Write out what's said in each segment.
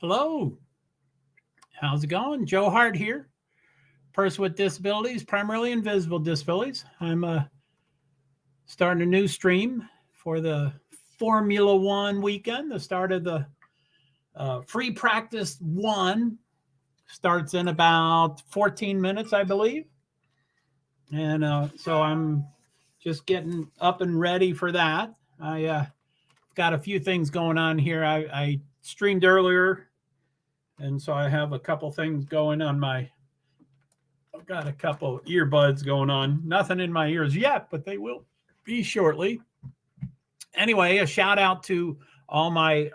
Hello, how's it going? Joe Hart here, person with disabilities, primarily invisible disabilities. I'm starting a new stream for the Formula One weekend. The start of the Free Practice One starts in about 14 minutes, I believe. And so I'm just getting up and ready for that. I got a few things going on here. I streamed earlier, and so I have a couple things going on my. I've got a couple earbuds going on. Nothing in my ears yet, but they will be shortly. Anyway, a shout out to all my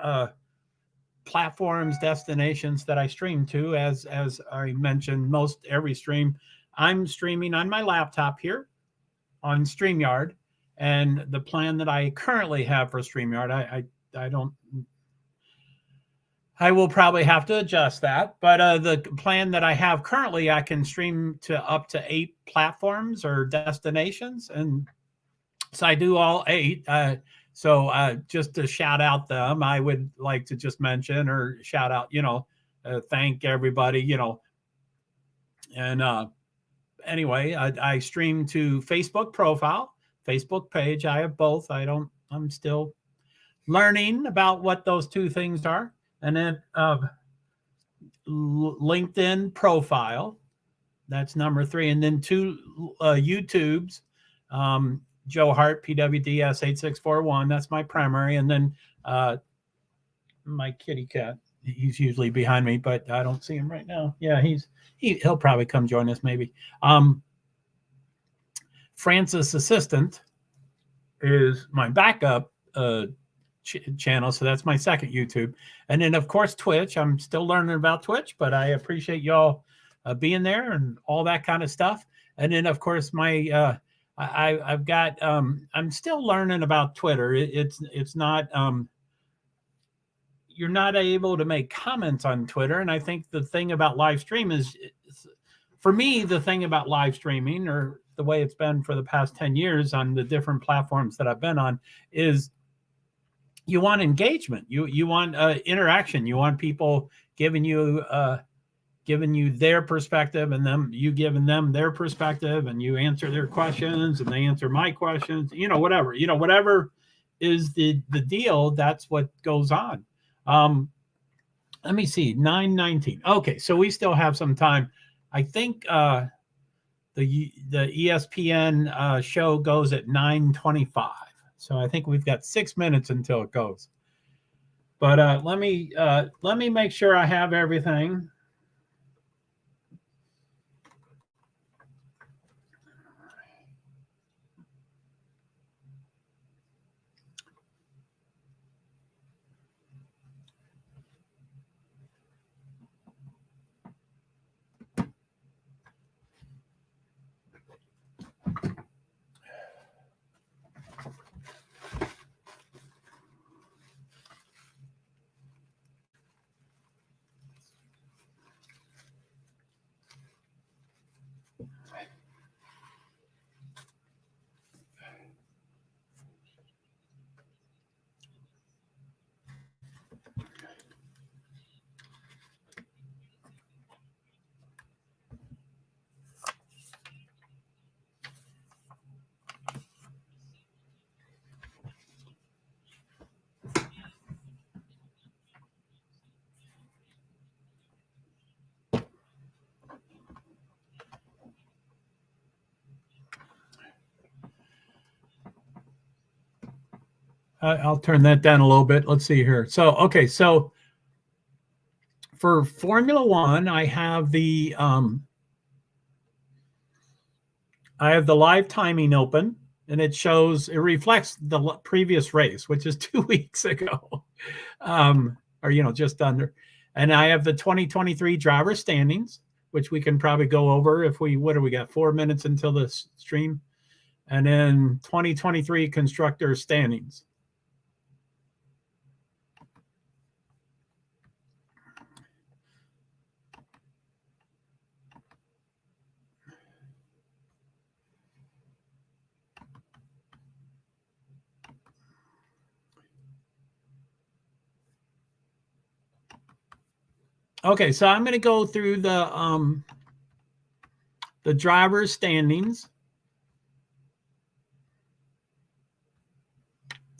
platforms, destinations that I stream to. As I mentioned, most every stream, I'm streaming on my laptop here on StreamYard, and the plan that I currently have for StreamYard, I don't. I will probably have to adjust that, but the plan that I have currently, I can stream to up to 8 platforms or destinations, and so I do all 8. So just to shout out them, I would like to just mention or shout out, thank everybody, and anyway, I stream to Facebook profile, Facebook page. I have both. I'm still learning about what those two things are. And then LinkedIn profile, that's number 3. And then 2 YouTubes, Joe Hart PwD's 8641. That's my primary. And then my kitty cat, he's usually behind me, but I don't see him right now. Yeah, he'll probably come join us maybe. Francis Assistant is my backup channel, so that's my second YouTube. And then of course Twitch. I'm still learning about Twitch, but I appreciate y'all being there and all that kind of stuff. And then of course my I've got I'm still learning about Twitter. It's not you're not able to make comments on Twitter. And I think the thing about live stream is, for me, the thing about live streaming, or the way it's been for the past 10 years on the different platforms that I've been on, is you want engagement. You want interaction. You want people giving you their perspective, and you giving them their perspective, and you answer their questions and they answer my questions. Whatever is the deal. That's what goes on. Let me see, 9:19. Okay, so we still have some time. I think the ESPN show goes at 9:25. So I think we've got 6 minutes until it goes. But let me make sure I have everything. I'll turn that down a little bit. Let's see here. So, okay. So for Formula One, I have the live timing open, and it reflects the previous race, which is 2 weeks ago, or just under. And I have the 2023 driver standings, which we can probably go over what do we got? 4 minutes until the stream, and then 2023 constructor standings. Okay, so I'm going to go through the driver's standings.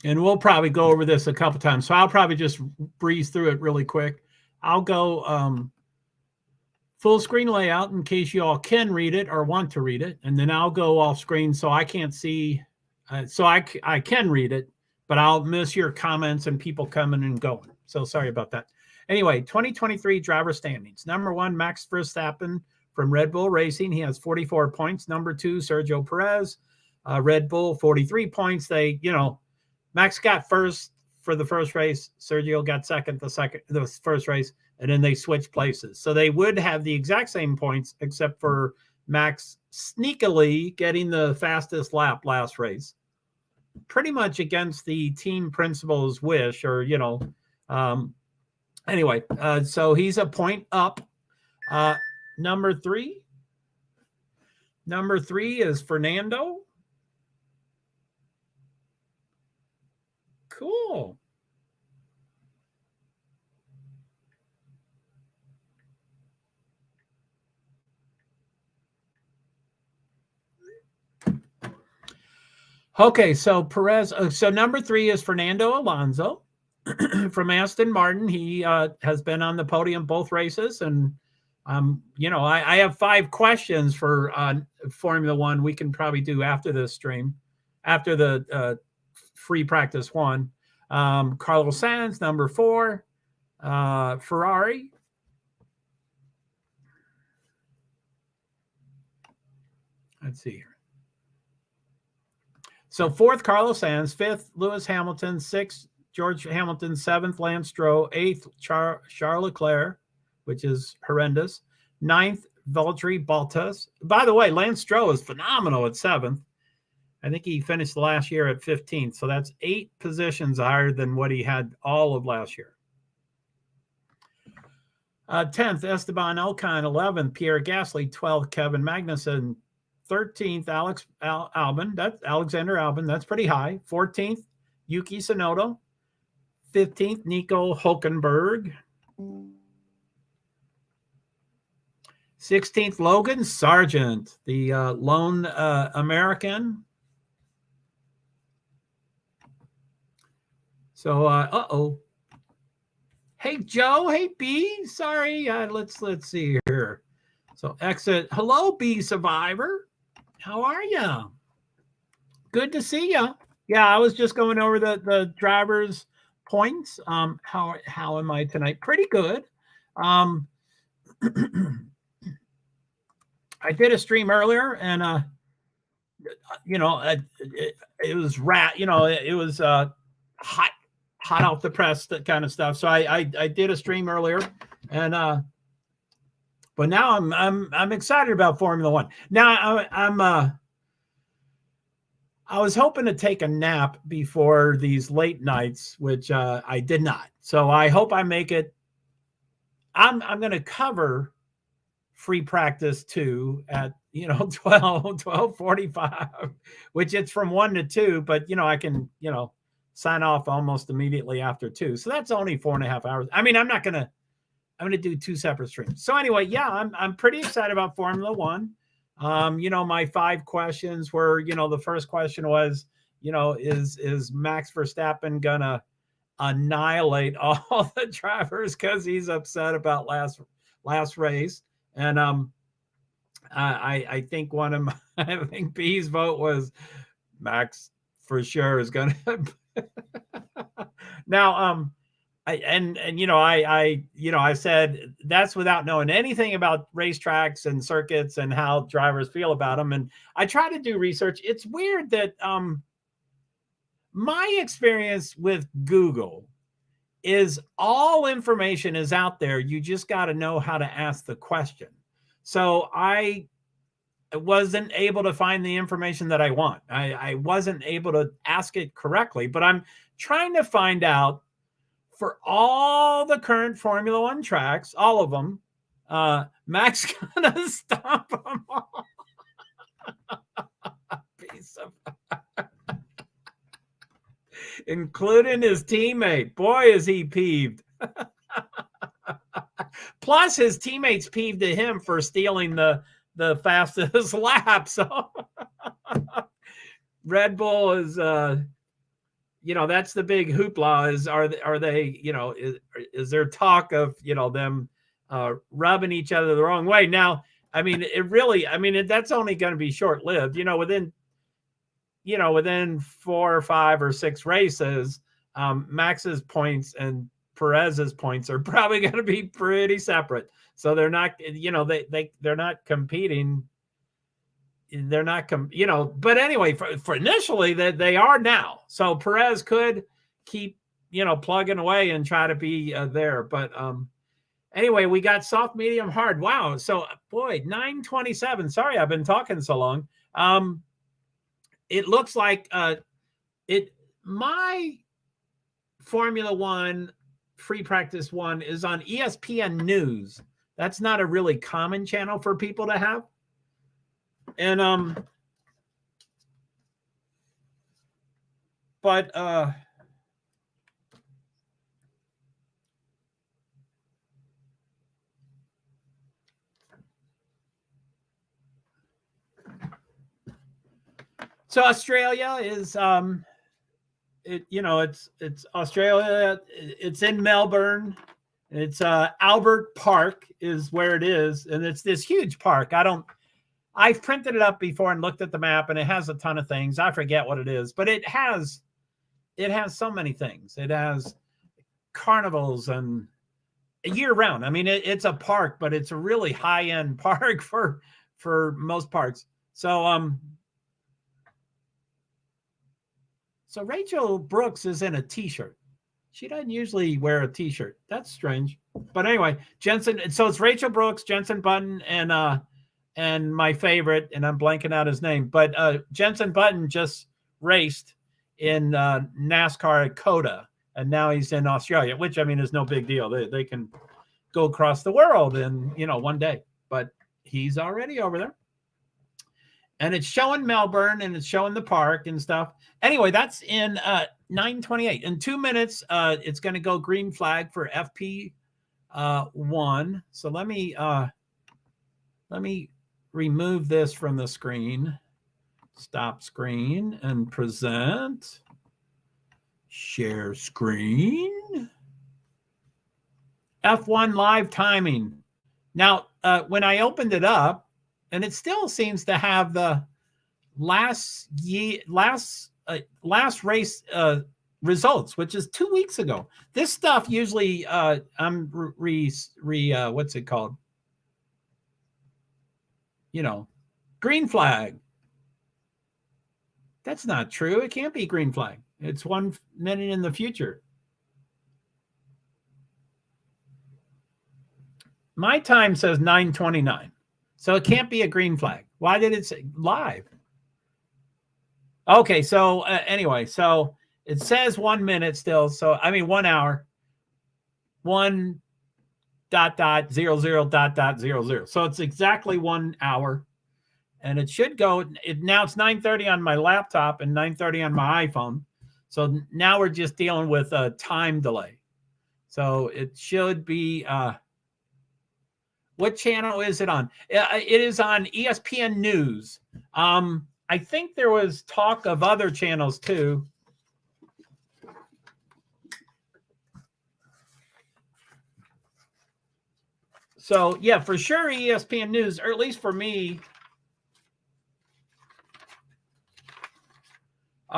And we'll probably go over this a couple times. So I'll probably just breeze through it really quick. I'll go full screen layout in case you all can read it or want to read it. And then I'll go off screen so I can't see. So I can read it, but I'll miss your comments and people coming and going. So sorry about that. Anyway, 2023 driver standings. Number 1, Max Verstappen from Red Bull Racing. He has 44 points. Number 2, Sergio Perez, Red Bull, 43 points. Max got first for the first race. Sergio got second the first race, and then they switched places. So they would have the exact same points, except for Max sneakily getting the fastest lap last race, pretty much against the team principal's wish, or anyway. So he's a point up. Number three is Fernando. Cool. Okay, so Perez. So number 3 is Fernando Alonso from Aston Martin. He has been on the podium both races, and I have 5 questions for Formula One. We can probably do after this stream, after the free practice 1. Carlos Sainz, number 4, Ferrari. Let's see here. So 4th, Carlos Sainz. 5th, Lewis Hamilton. 6th, George Hamilton. 7th, Lance Stroll. 8th, Charles Leclerc, which is horrendous. 9th, Valtteri Bottas. By the way, Lance Stroll is phenomenal at 7th. I think he finished last year at 15th. So that's 8 positions higher than what he had all of last year. 10th, Esteban Ocon. 11th, Pierre Gasly. 12th, Kevin Magnussen. 13th, Alexander Albon. That's pretty high. 14th, Yuki Tsunoda. 15th, Nico Hülkenberg. 16th, Logan Sargent, the lone American. So, Hey, Joe. Hey, B. Sorry. Let's see here. So exit. Hello, B Survivor. How are you? Good to see you. Yeah, I was just going over the drivers' points. How am I tonight? Pretty good. I did a stream earlier, and it was it was hot off the press, that kind of stuff. So I did a stream earlier, and but now I'm excited about Formula One. Now I was hoping to take a nap before these late nights, which I did not. So I hope I make it. I'm going to cover free practice 2 at 12:45, which it's from 1 to 2, but I can sign off almost immediately after 2. So that's only 4.5 hours. I mean, I'm going to do 2 separate streams. So anyway, yeah, I'm pretty excited about Formula One. My 5 questions were, the first question was, is Max Verstappen gonna annihilate all the drivers because he's upset about last race? And I think I think B's vote was Max for sure is gonna. Now, I said that's without knowing anything about racetracks and circuits and how drivers feel about them. And I try to do research. It's weird that my experience with Google is all information is out there. You just got to know how to ask the question. So I wasn't able to find the information that I want. I wasn't able to ask it correctly, but I'm trying to find out for all the current Formula One tracks, all of them, Max gonna stomp them all. Piece of including his teammate. Boy, is he peeved. Plus, his teammates peeved at him for stealing the fastest lap. So Red Bull is, that's the big hoopla. Are they, is there talk of, them rubbing each other the wrong way? Now, I mean, that's only going to be short lived. Within 4 or 5 or 6 races, Max's points and Perez's points are probably going to be pretty separate. So they're not, they're not competing. They're not, but anyway, for initially they are now. So Perez could keep, plugging away and try to be there. But anyway, we got soft, medium, hard. Wow. So boy, 927. Sorry, I've been talking so long. It looks like my Formula One Free Practice One is on ESPN News. That's not a really common channel for people to have. And so Australia is it's Australia. It's in Melbourne. It's Albert Park is where it is, and it's this huge park. I've printed it up before and looked at the map, and it has a ton of things. I forget what it is, but it has so many things. It has carnivals and year round. I mean, it's a park, but it's a really high end park for most parks. So so Rachel Brooks is in a t-shirt. She doesn't usually wear a t-shirt. That's strange. But anyway, Jensen. So it's Rachel Brooks, Jensen Button, and my favorite, and I'm blanking out his name, but Jensen Button just raced in NASCAR at COTA, and now he's in Australia, which, I mean, is no big deal. They can go across the world in, one day, but he's already over there. And it's showing Melbourne, and it's showing the park and stuff. Anyway, that's in 9:28. In 2 minutes, it's going to go green flag for FP1. So let me remove this from the screen. Stop screen and present. Share screen. F1 live timing. Now, when I opened it up, and it still seems to have the last race results, which is 2 weeks ago. This stuff usually I'm what's it called? Green flag. That's not true. It can't be green flag. It's 1 minute in the future. My time says 9:29. So it can't be a green flag. Why did it say live? Okay, so anyway, so it says 1 minute still. So, 1 hour. 1.00.00. So it's exactly 1 hour. And it should go. Now it's 9:30 on my laptop and 9:30 on my iPhone. So now we're just dealing with a time delay. So it should be. What channel is it on? It is on ESPN News. I think there was talk of other channels too. So yeah, for sure ESPN News, or at least for me.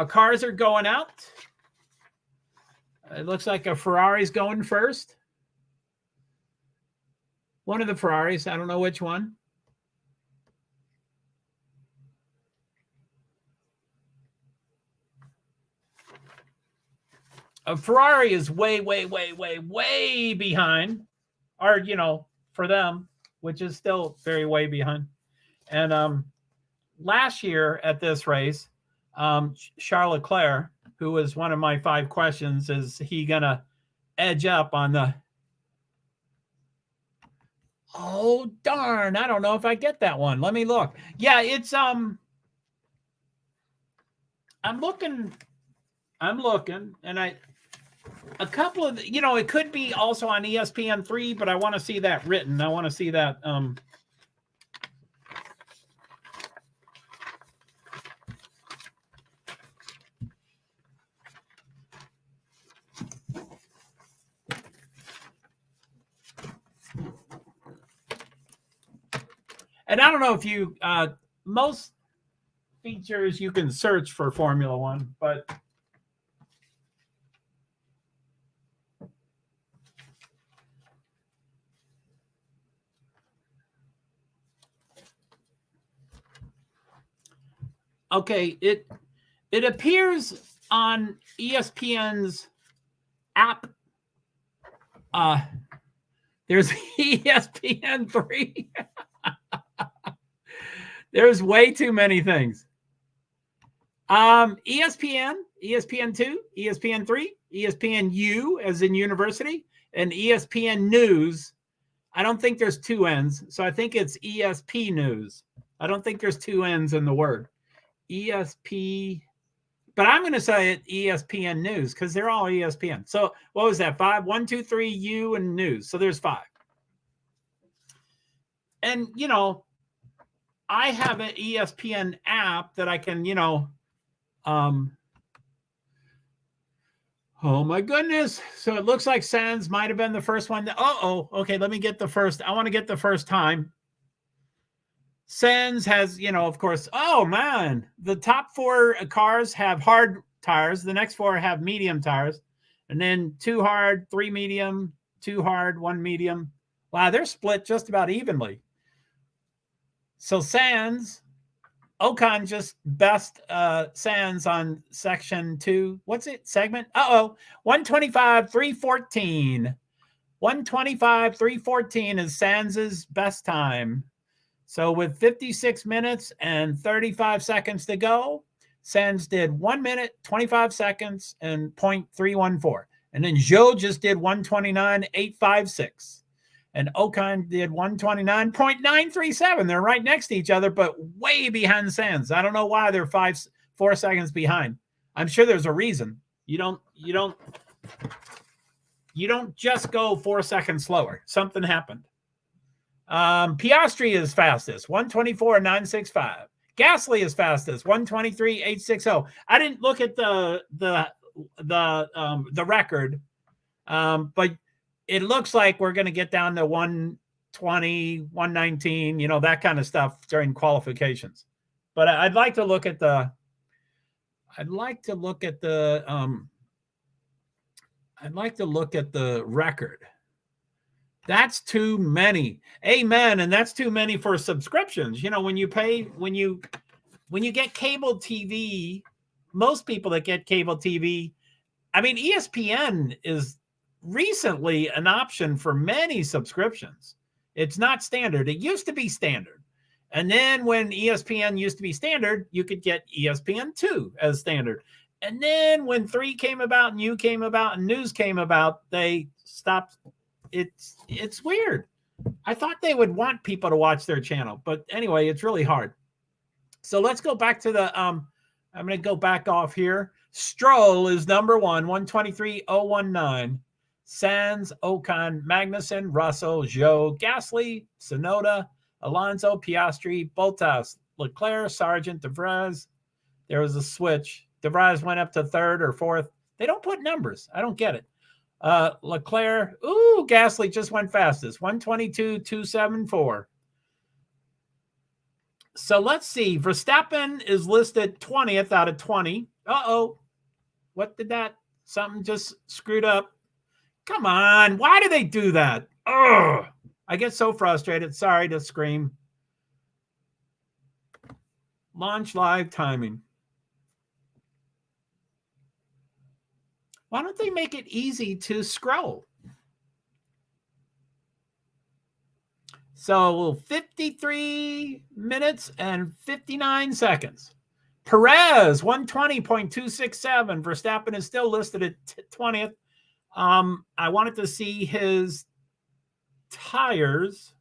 Cars are going out. It looks like a Ferrari's going first. One of the Ferraris. I don't know which one. A Ferrari is way behind. Or, for them, which is still very way behind. And last year at this race, Charles Leclerc, who was one of my 5 questions, is he gonna edge up on the? Oh darn! I don't know if I get that one. Let me look. Yeah, it's I'm looking, and A couple of, it could be also on ESPN3, but I want to see that written. I want to see that. And I don't know if you, most features you can search for Formula One, but okay, it appears on ESPN's app. There's ESPN3. There's way too many things. ESPN, ESPN2, ESPN3, ESPNU as in university, and ESPN News. I don't think there's two N's, so I think it's ESP News. I don't think there's two N's in the word. ESP, but I'm going to say it ESPN News because they're all ESPN. So what was that? 5, 1, 2, 3, U and News. So there's 5. And, I have an ESPN app that I can, oh my goodness. So it looks like Sands might have been the first one. Okay, let me get the first. I want to get the first time. Sands has, of course, oh man, the top 4 cars have hard tires. The next 4 have medium tires. And then 2 hard, 3 medium, 2 hard, 1 medium. Wow, they're split just about evenly. So Sands, Ocon just best Sands on section 2. What's it? Segment? 125-314. 125-314 is Sands's best time. So with 56 minutes and 35 seconds to go, Sands did 1 minute, 25 seconds, and 0.314. And then Joe just did 129.856. And Ocon did 129.937. They're right next to each other, but way behind Sands. I don't know why they're 4 seconds behind. I'm sure there's a reason. You don't just go 4 seconds slower. Something happened. Piastri is fastest, 124.965. Gasly is fastest, 123.860. I didn't look at the record, but it looks like we're going to get down to 120, 119, that kind of stuff during qualifications. But I'd like to look at the record. That's too many. Amen. And that's too many for subscriptions. When you get cable TV, most people that get cable TV, ESPN is recently an option for many subscriptions. It's not standard. It used to be standard. And then when ESPN used to be standard, you could get ESPN2 as standard. And then when 3 came about and U came about and News came about, they stopped. It's weird. I thought they would want people to watch their channel, but anyway, it's really hard. So let's go back to the I'm going to go back off here. Stroll is number 1, 123.019. Sands, Ocon, Magnussen, Russell, Zhou, Gasly, Tsunoda, Alonso, Piastri, Bottas, Leclerc, Sargent, De Vries. There was a switch. De Vries went up to 3rd or 4th. They don't put numbers. I don't get it. Leclerc, Gasly just went fastest, 122.274. So let's see. Verstappen is listed 20th out of 20. What did that? Something just screwed up. Come on. Why do they do that? Ugh. I get so frustrated. Sorry to scream. Launch live timing. Why don't they make it easy to scroll? So 53 minutes and 59 seconds. Perez, 120.267. Verstappen is still listed at 20th. I wanted to see his tires.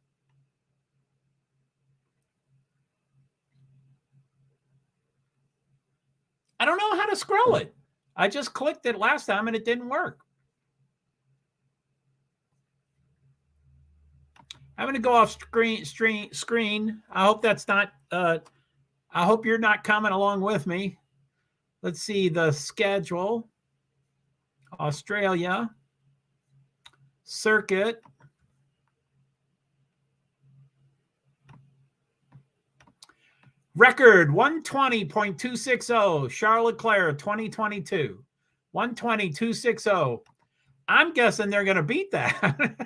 I don't know how to scroll it. I just clicked it last time and it didn't work. I'm going to go off screen. I hope that's not, I hope you're not coming along with me. Let's see the schedule. Australia. Circuit. Record 120.260. Charles Leclerc 2022. 120.260. I'm guessing they're going to beat that.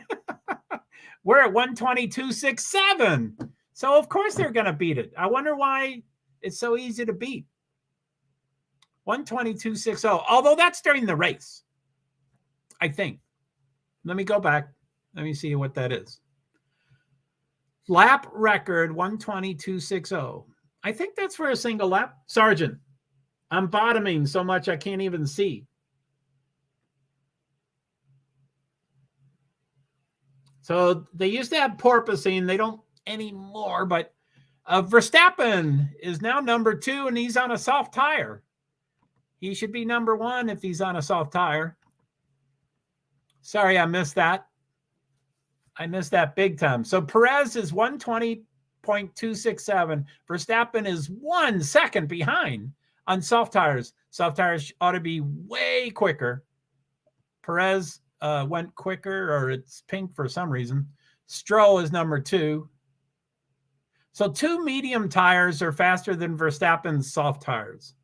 We're at 120.267. So, of course, they're going to beat it. I wonder why it's so easy to beat. 120.260. Although that's during the race, I think. Let me go back. Let me see what that is. Lap record 120.260. I think that's for a single lap. Sergeant, I'm bottoming so much I can't even see. So they used to have porpoising. They don't anymore, but Verstappen is now number 2, and he's on a soft tire. He should be number 1 if he's on a soft tire. Sorry, I missed that. I missed that big time. So Perez is 120.267. Verstappen is 1 second behind on soft tires. Soft tires ought to be way quicker. Perez went quicker, or it's pink for some reason. Stroll is number 2. So 2 medium tires are faster than Verstappen's soft tires.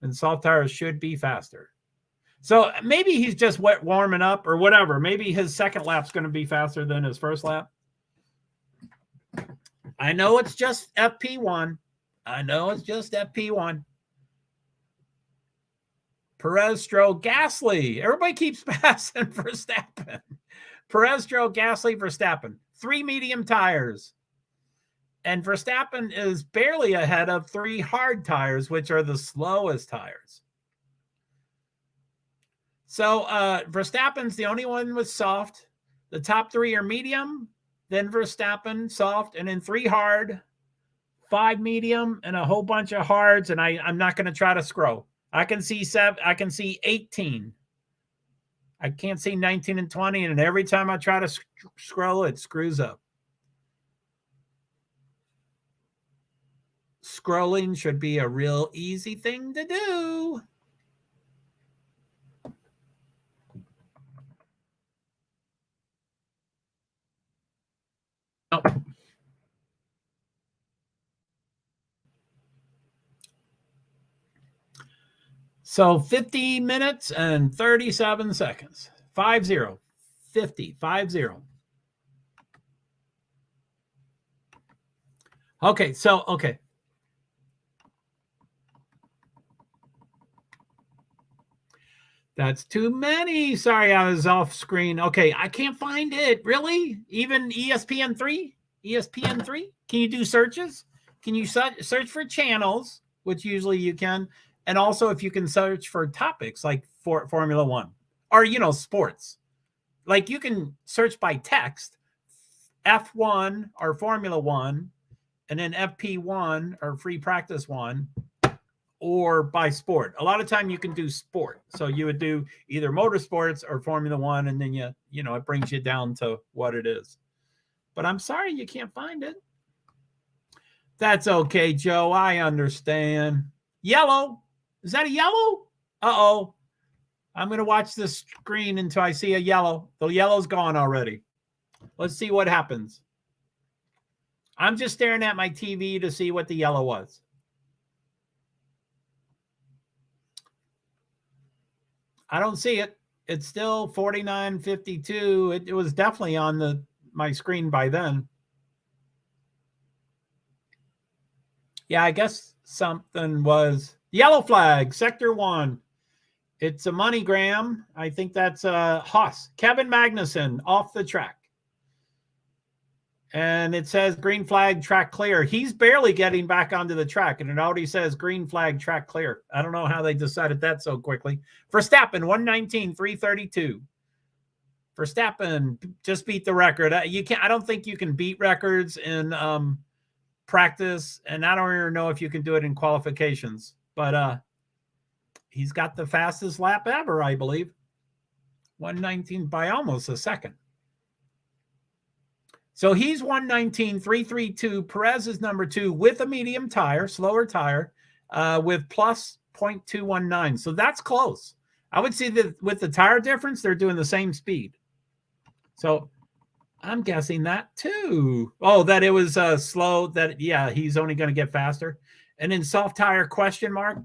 And soft tires should be faster. So maybe he's just warming up or whatever. Maybe his second lap's going to be faster than his first lap. I know it's just FP1. I know it's just FP1. Perez, Stroll, Gasly. Everybody keeps passing Verstappen. Perez, Stroll, Gasly, Verstappen. 3 medium tires. And Verstappen is barely ahead of 3 hard tires, which are the slowest tires. So Verstappen's the only one with soft. The top 3 are medium, then Verstappen, soft, and then 3 hard, 5 medium, and a whole bunch of hards. And I'm not going to try to scroll. I can see 7. I can see 18. I can't see 19 and 20. And every time I try to scroll, it screws up. Scrolling should be a real easy thing to do. Oh. So 50 minutes and 37 seconds. 5-0. 50. 5-0. Okay, so, okay. That's too many. Sorry, I was off screen. Okay, I can't find it. Really? Even ESPN3? ESPN3? Can you do searches? Can you search for channels, which usually you can, and also if you can search for topics like Formula One or, sports. Like you can search by text, F1 or Formula One, and then FP1 or Free Practice 1. Or by sport. A lot of time you can do sport. So you would do either motorsports or Formula One, and then it brings you down to what it is. But I'm sorry you can't find it. That's okay, Joe. I understand. Yellow. Is that a yellow? Uh-oh. I'm going to watch this screen until I see a yellow. The yellow's gone already. Let's see what happens. I'm just staring at my TV to see what the yellow was. I don't see it. It's still 49.52. It was definitely on my screen by then. Yeah, I guess something was yellow flag, sector 1. It's a MoneyGram. I think that's Haas. Kevin Magnussen off the track. And it says green flag, track clear. He's barely getting back onto the track, and it already says green flag, track clear. I don't know how they decided that so quickly. Verstappen, 119.332. Verstappen just beat the record. I don't think you can beat records in practice, and I don't even know if you can do it in qualifications. But he's got the fastest lap ever, I believe. 119 by almost a second. So he's 119.332. Perez is number 2 with a medium tire, slower tire, with plus 0.219. So that's close. I would see that with the tire difference, they're doing the same speed. So I'm guessing that too. Oh, that it was slow. That, yeah, he's only going to get faster. And then soft tire question mark.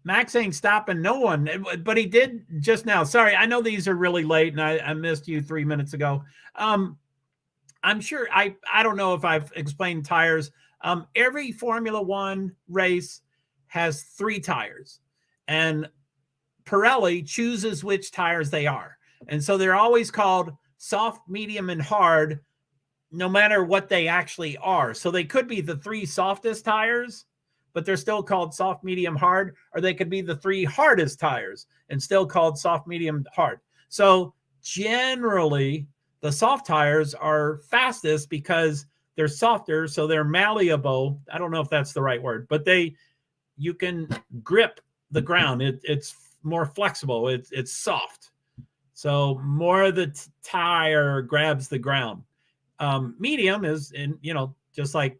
Max ain't stopping no one, but he did just now. Sorry, I know these are really late, and I missed you 3 minutes ago. I'm sure I don't know if I've explained tires. Every Formula One race has 3 tires, and Pirelli chooses which tires they are. And so they're always called soft, medium, and hard, no matter what they actually are. So they could be the 3 softest tires, but they're still called soft, medium, hard, or they could be the 3 hardest tires and still called soft, medium, hard. So generally, the soft tires are fastest because they're softer, so they're malleable. I don't know if that's the right word, but you can grip the ground. It's more flexible. It's soft. So more of the tire grabs the ground. Medium is, just like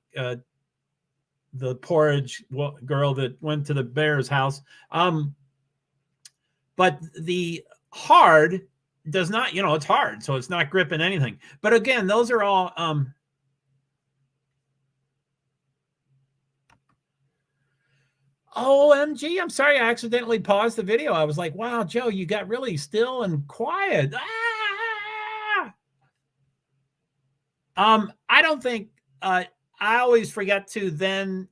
the porridge girl that went to the bear's house. But the hard does not, it's hard, so it's not gripping anything. But again, those are all OMG, I'm sorry, I accidentally paused the video. I was like, wow, Joe, you got really still and quiet. I don't think I always forget to then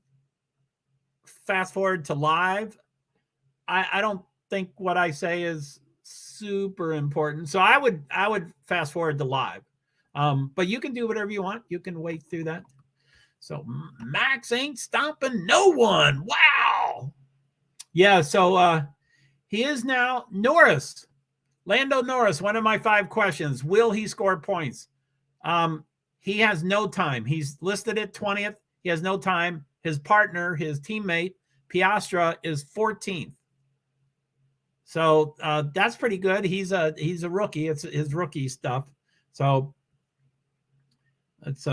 fast forward to live. I don't think what I say is super important. So I would fast forward to live. But you can do whatever you want. You can wait through that. So Max ain't stopping no one. Wow. Yeah, so he is now Norris. Lando Norris, one of my 5 questions. Will he score points? He has no time. He's listed at 20th. He has no time. His partner, his teammate, Piastra, is 14th. So that's pretty good. He's a rookie. It's his rookie stuff. So it's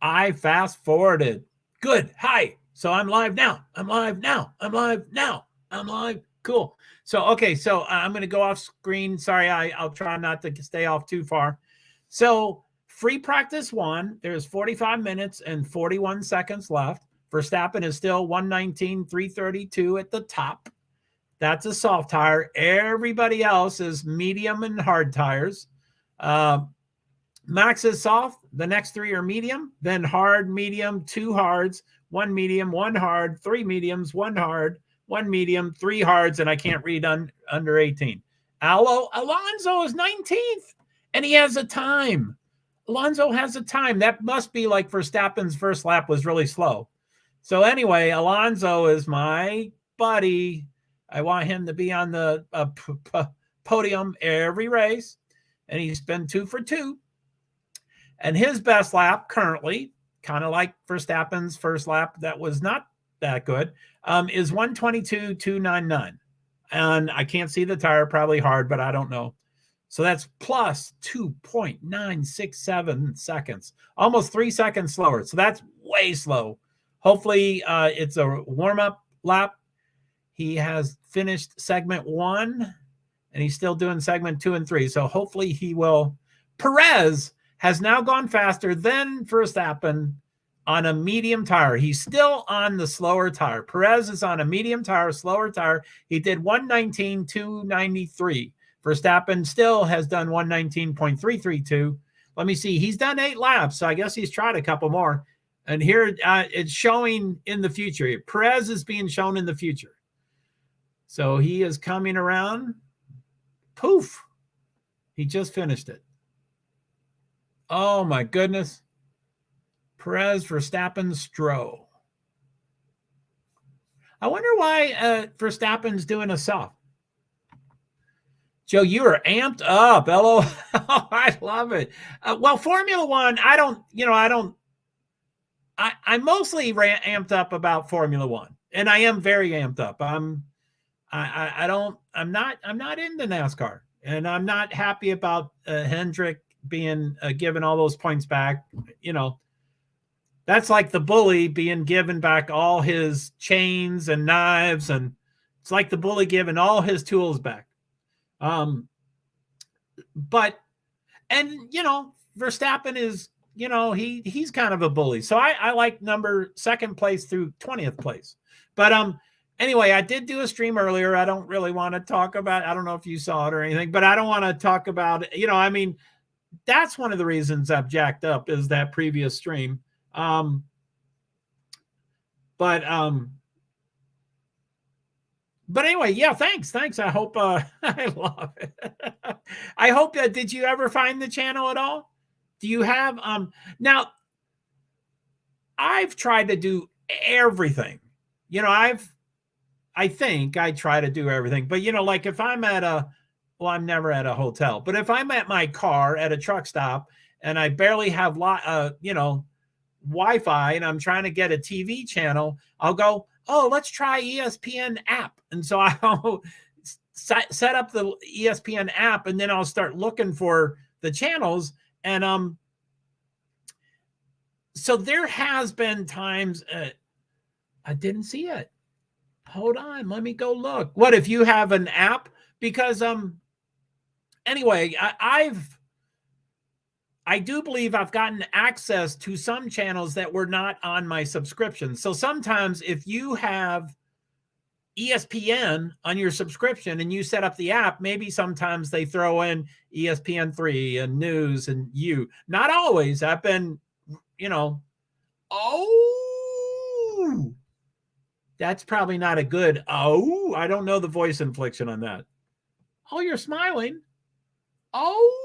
I fast forwarded. Good. Hi. So I'm live now. I'm live now. I'm live now. I'm live. Cool. So, okay. So I'm going to go off screen. Sorry. I'll try not to stay off too far. So free practice 1, there's 45 minutes and 41 seconds left. Verstappen is still 119.332 at the top. That's a soft tire. Everybody else is medium and hard tires. Max is soft. The next 3 are medium, then hard, medium, 2 hards, 1 medium, 1 hard, 3 mediums, 1 hard, 1 medium, 3 hards, and I can't read under 18. Alonso is 19th, and he has a time. Alonso has a time. That must be like Verstappen's first lap was really slow. So anyway, Alonso is my buddy. I want him to be on the podium every race, and he's been 2 for 2. And his best lap currently, kind of like Verstappen's first lap that was not that good, is 122.299. And I can't see the tire, probably hard, but I don't know. So that's plus 2.967 seconds, almost 3 seconds slower. So that's way slow. Hopefully it's a warm-up lap. He has finished segment 1, and he's still doing segment 2 and 3. So hopefully he will. Perez has now gone faster than Verstappen on a medium tire. He's still on the slower tire. Perez is on a medium tire, slower tire. He did 119.293. Verstappen still has done 119.332. Let me see. He's done 8 laps, so I guess he's tried a couple more. And here it's showing in the future. Perez is being shown in the future. So he is coming around. Poof. He just finished it. Oh, my goodness. Perez, Verstappen, Stroll. I wonder why Verstappen's doing a soft. Joe, you are amped up. Hello. I love it. Well, Formula One, I'm mostly amped up about Formula One, and I am very amped up. I'm not into NASCAR. And I'm not happy about Hendrick being given all those points back. You know, that's like the bully being given back all his chains and knives, and it's like the bully giving all his tools back. But you know, Verstappen is, you know, he's kind of a bully. So I like second place through 20th place. But anyway, I did do a stream earlier. I don't really want to talk about, I don't know if you saw it or anything, but I don't want to talk about, you know, I mean, that's one of the reasons I've jacked up is that previous stream. But anyway, yeah, thanks. I hope I love it. I hope that, did you ever find the channel at all? Do you have now I've tried to do everything. You know, I think I try to do everything. But you know, like if I'm at I'm never at a hotel, but if I'm at my car at a truck stop and I barely have you know, Wi-Fi and I'm trying to get a TV channel, I'll go, oh, let's try ESPN app. And so I'll set up the ESPN app and then I'll start looking for the channels. And so there has been times I didn't see it. Hold on, let me go look. What if you have an app? Because anyway, I do believe I've gotten access to some channels that were not on my subscription. So sometimes if you have ESPN on your subscription and you set up the app, maybe sometimes they throw in ESPN3 and news and you. Not always. I've been, you know, oh, that's probably not a good, oh, I don't know the voice inflection on that. Oh, you're smiling. Oh.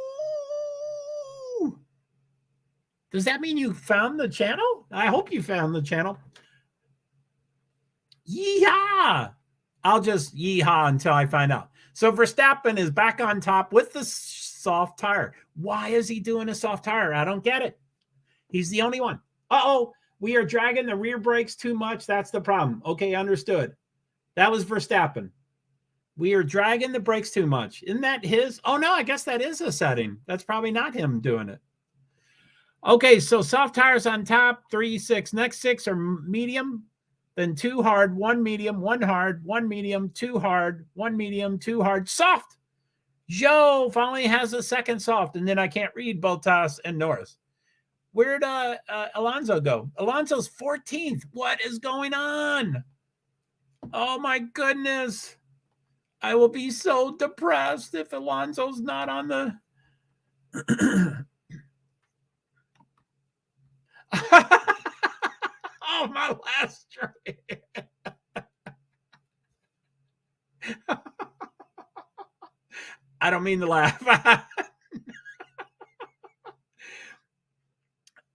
Does that mean you found the channel? I hope you found the channel. Yeehaw! I'll just yeehaw until I find out. So Verstappen is back on top with the soft tire. Why is he doing a soft tire? I don't get it. He's the only one. Uh-oh, we are dragging the rear brakes too much. That's the problem. Okay, understood. That was Verstappen. We are dragging the brakes too much. Isn't that his? Oh, no, I guess that is a setting. That's probably not him doing it. Okay, so soft tires on top, 3, 6. Next 6 are medium, then 2 hard, 1 medium, 1 hard, 1 medium, 2 hard, 1 medium, 2 hard, soft. Joe finally has a second soft, and then I can't read Bottas and Norris. Where'd Alonso go? Alonso's 14th. What is going on? Oh, my goodness. I will be so depressed if Alonso's not on the... Oh, my last try. I don't mean to laugh.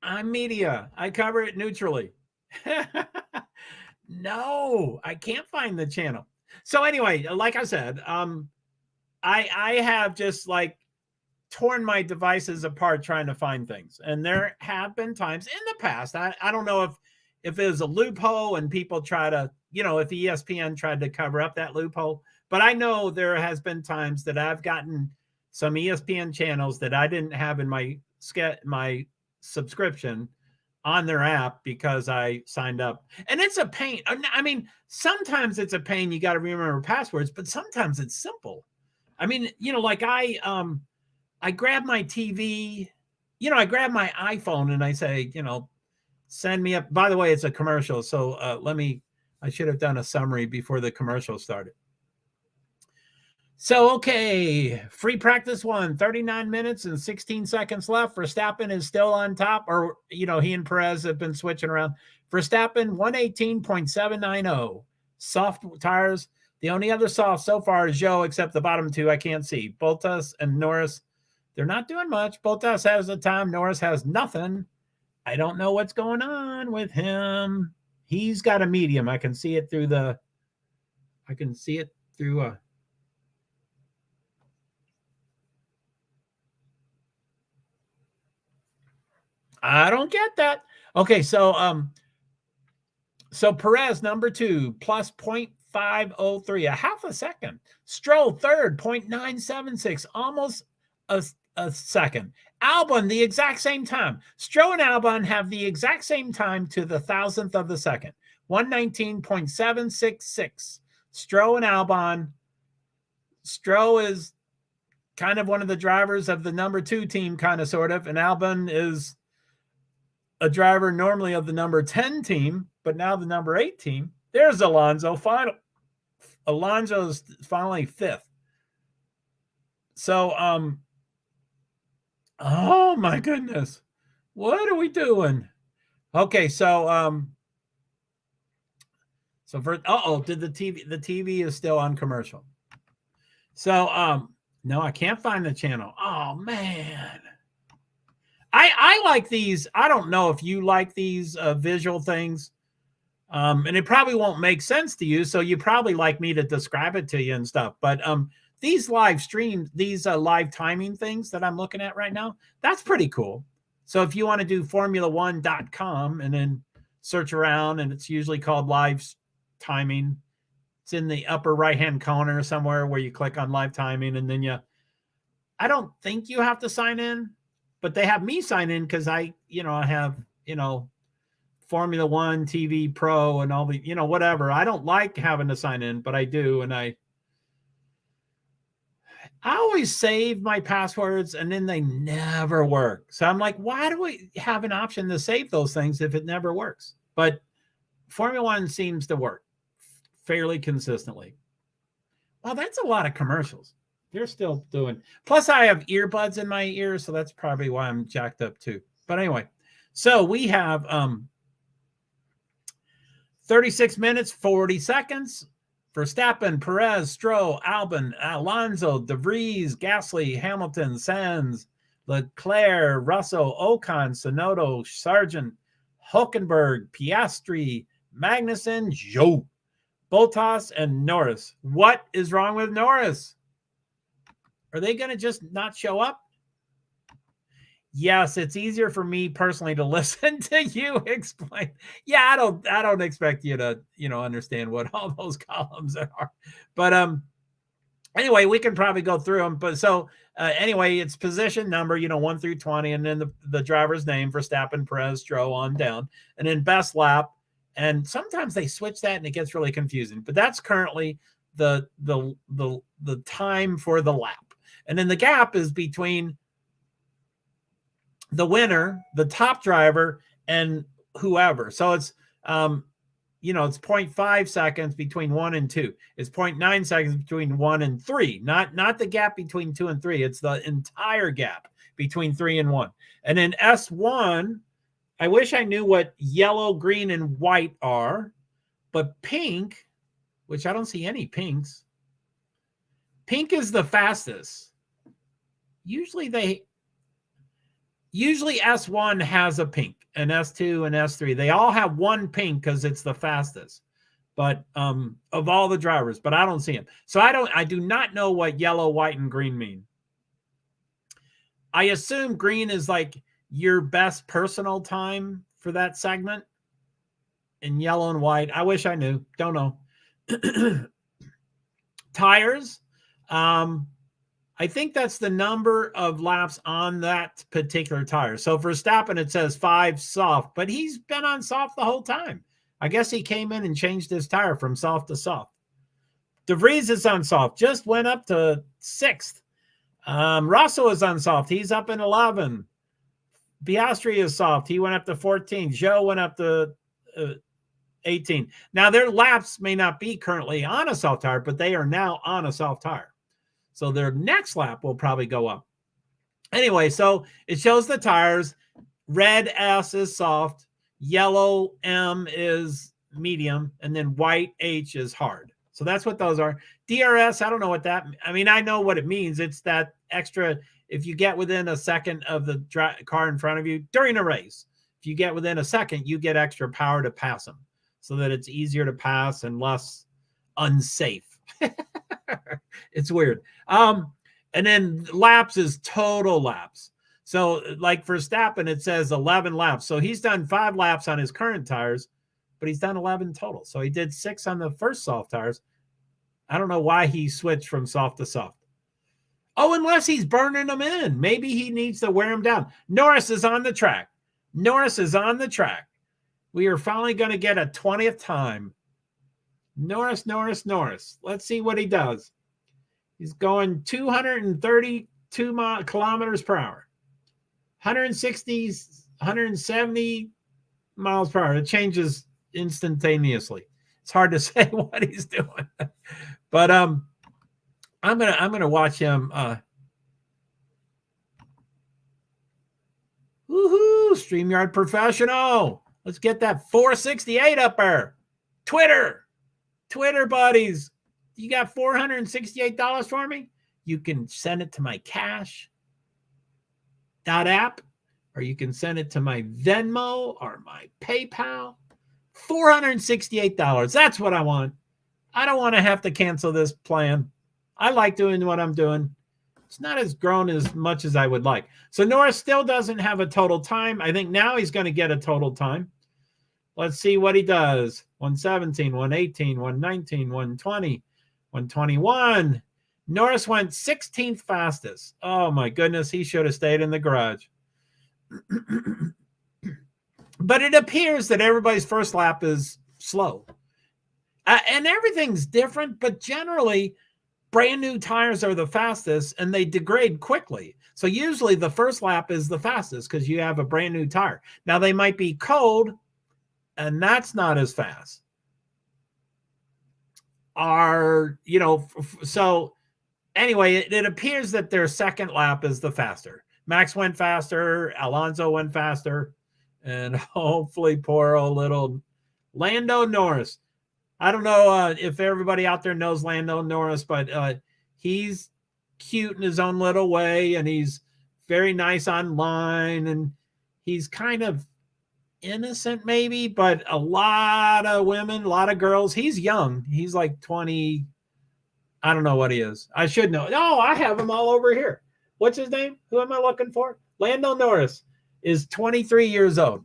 I'm media. I cover it neutrally. No, I can't find the channel. So anyway, like I said, I have just like torn my devices apart trying to find things. And there have been times in the past, I don't know if it was a loophole and people try to, you know, if ESPN tried to cover up that loophole, but I know there has been times that I've gotten some ESPN channels that I didn't have in my subscription on their app because I signed up. And it's a pain. I mean, sometimes it's a pain. You got to remember passwords, but sometimes it's simple. I mean, you know, like I grab my TV, you know, I grab my iPhone and I say, you know, send me up. By the way, it's a commercial. So I should have done a summary before the commercial started. So, okay, free practice 1, 39 minutes and 16 seconds left. Verstappen is still on top, or, you know, he and Perez have been switching around. Verstappen, 118.790. Soft tires. The only other soft so far is Joe, except the bottom 2 I can't see. Bottas and Norris, they're not doing much. Bottas has the time. Norris has nothing. I don't know what's going on with him. He's got a medium. I can see it through I don't get that. Okay, so Perez, number 2, plus 0.503, a half a second. Stroll third, 0.976, almost a second. Albon, the exact same time. Stroll and Albon have the exact same time to the thousandth of the second. 119.766. Stroll and Albon. Stroll is kind of one of the drivers of the number 2 team, kind of, sort of, and Albon is a driver normally of the number 10 team, but now the number 8 team. There's Alonso. Alonso's finally 5th. So, oh my goodness, what are we doing? Okay, so for did the TV is still on commercial. So no, I can't find the channel. Oh man. I like these. I don't know if you like these visual things. And it probably won't make sense to you, so you probably like me to describe it to you and stuff. But these live streams, these live timing things that I'm looking at right now, that's pretty cool. So if you want to do formula1.com and then search around, and it's usually called live timing. It's in the upper right-hand corner somewhere where you click on live timing, and then I don't think you have to sign in, but they have me sign in because I have, Formula One TV Pro and all the, whatever. I don't like having to sign in, but I do. And I always save my passwords and then they never work. So I'm like, why do we have an option to save those things if it never works? But Formula One seems to work fairly consistently. Well, that's a lot of commercials. They're still doing. Plus I have earbuds in my ears, so that's probably why I'm jacked up too. But anyway, so we have 36 minutes, 40 seconds. Verstappen, Perez, Stroll, Albon, Alonso, De Vries, Gasly, Hamilton, Sainz, Leclerc, Russell, Ocon, Tsunoda, Sargent, Hülkenberg, Piastri, Magnussen, Zhou, Bottas, and Norris. What is wrong with Norris? Are they going to just not show up? Yes, it's easier for me personally to listen to you explain. Yeah, I don't expect you to, understand what all those columns are. But anyway, we can probably go through them. But so anyway, it's position number, 1 through 20, and then the driver's name, Verstappen, Perez, Stroll, on down, and then best lap. And sometimes they switch that and it gets really confusing. But that's currently the time for the lap. And then the gap is between the winner, the top driver, and whoever. So it's, it's 0.5 seconds between 1 and 2. It's 0.9 seconds between 1 and 3. Not the gap between 2 and 3. It's the entire gap between 3 and 1. And then S1, I wish I knew what yellow, green, and white are, but pink, which I don't see any pinks. Pink is the fastest. Usually S1 has a pink, and S2 and S3. They all have one pink because it's the fastest, but of all the drivers, but I don't see them. So I do not know what yellow, white, and green mean. I assume green is like your best personal time for that segment, and yellow and white, I wish I knew. Don't know. Tires. I think that's the number of laps on that particular tire. So for Verstappen, it says 5 soft, but he's been on soft the whole time. I guess he came in and changed his tire from soft to soft. De Vries is on soft, just went up to 6th. Russell is on soft. He's up in 11. Piastri is soft. He went up to 14. Zhou went up to 18. Now, their laps may not be currently on a soft tire, but they are now on a soft tire. So their next lap will probably go up. Anyway, so it shows the tires. Red S is soft. Yellow M is medium. And then white H is hard. So that's what those are. DRS, I don't know what that, I mean, I know what it means. It's that extra, if you get within a second of the car in front of you during a race, if you get within a second, you get extra power to pass them so that it's easier to pass and less unsafe. It's weird. And then laps is total laps. So like for Verstappen, it says 11 laps. So he's done 5 laps on his current tires, but he's done 11 total. So he did 6 on the first soft tires. I don't know why he switched from soft to soft. Oh, unless he's burning them in. Maybe he needs to wear them down. Norris is on the track. Norris is on the track. We are finally going to get a 20th time. Norris. Let's see what he does. He's going 232 kilometers per hour. 160, 170 miles per hour. It changes instantaneously. It's hard to say what he's doing. But I'm gonna watch him. Woohoo! StreamYard professional. Let's get that 468 up there. Twitter buddies. You got $468 for me? You can send it to my Cash app, or you can send it to my Venmo or my PayPal. $468. That's what I want. I don't want to have to cancel this plan. I like doing what I'm doing. It's not as grown as much as I would like. So Norris still doesn't have a total time. I think now he's going to get a total time. Let's see what he does. 117, 118, 119, 120, 121. Norris went 16th fastest. Oh my goodness, he should have stayed in the garage. But it appears that everybody's first lap is slow. And everything's different, but generally brand new tires are the fastest and they degrade quickly. So usually the first lap is the fastest because you have a brand new tire. Now they might be cold and that's not as fast. So anyway, it appears that their second lap is the faster. Max went faster. Alonso went faster. And hopefully poor old little Lando Norris. I don't know if everybody out there knows Lando Norris, but he's cute in his own little way, and he's very nice online, and he's kind of innocent maybe, but a lot of women, a lot of girls. He's young. He's like 20. I don't know what he is. I should know. No, I have him all over here. What's his name? Who am I looking for? Lando Norris is 23 years old.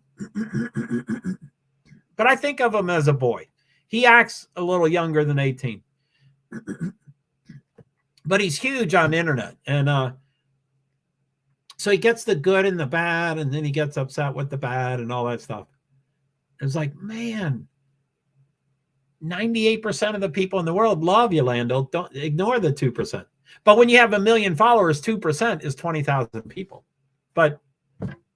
But I think of him as a boy. He acts a little younger than 18. But he's huge on the internet. And so he gets the good and the bad, and then he gets upset with the bad and all that stuff. It's like, man, 98% of the people in the world love you, Lando. Don't ignore the 2%. But when you have 1 million followers, 2% is 20,000 people. But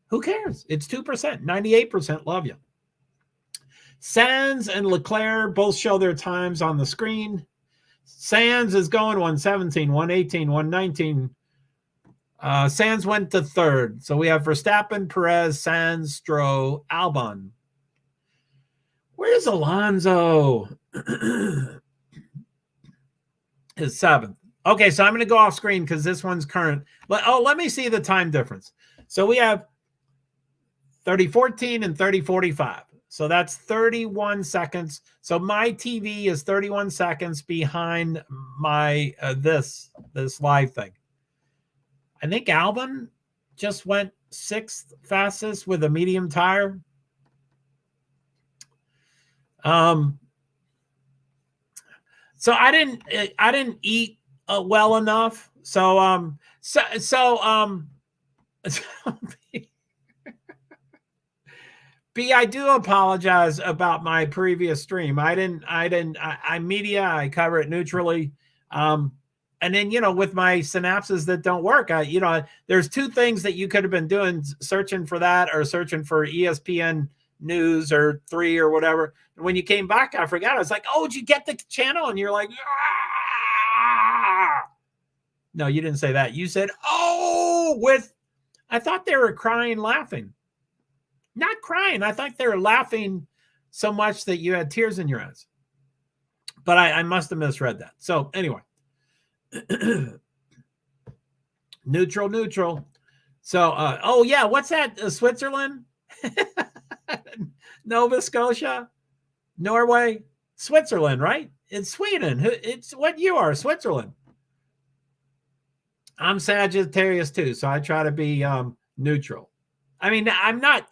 who cares? It's 2%. 98% love you. Sainz and Leclerc both show their times on the screen. Sainz is going 117, 118, 119. Sainz went to third. So we have Verstappen, Perez, Sainz, Stroll, Albon. Where's Alonso? Is seventh. Okay, so I'm going to go off screen because this one's current. Let me see the time difference. So we have 30:14 and 30:45. So that's 31 seconds. So my TV is 31 seconds behind my this live thing. I think Albon just went 6th fastest with a medium tire. So I didn't eat well enough. So B, I do apologize about my previous stream. I cover it neutrally. And then, with my synapses that don't work, there's 2 things that you could have been doing, searching for that or searching for ESPN News or 3 or whatever. And when you came back, I forgot. I was like, oh, did you get the channel? And you're like, ah! No, you didn't say that. You said, oh, I thought they were crying, laughing. Not crying. I thought they were laughing so much that you had tears in your eyes. But I must have misread that. So anyway. Neutral. So, oh yeah, what's that? Switzerland? Nova Scotia? Norway? Switzerland, right? It's Sweden. It's what you are, Switzerland. I'm Sagittarius too, so I try to be neutral. I mean, I'm not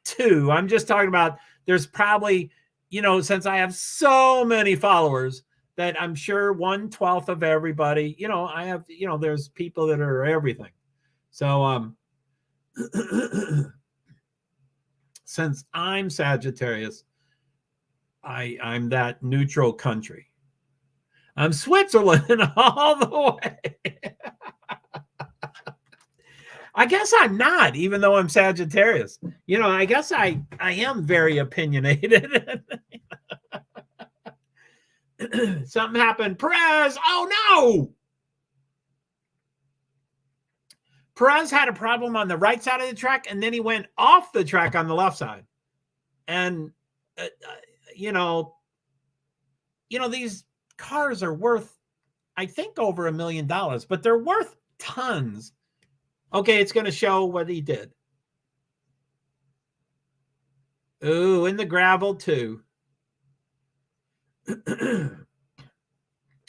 too. I'm just talking about there's probably since I have so many followers that I'm sure 1/12 of everybody, I have, there's people that are everything. So, since I'm Sagittarius, I'm that neutral country. I'm Switzerland all the way. I guess I'm not, even though I'm Sagittarius. I guess I am very opinionated. Something happened. Perez, oh no! Perez had a problem on the right side of the track, and then he went off the track on the left side. And, these cars are worth, I think, over $1 million, but they're worth tons. Okay, it's going to show what he did. Ooh, in the gravel too.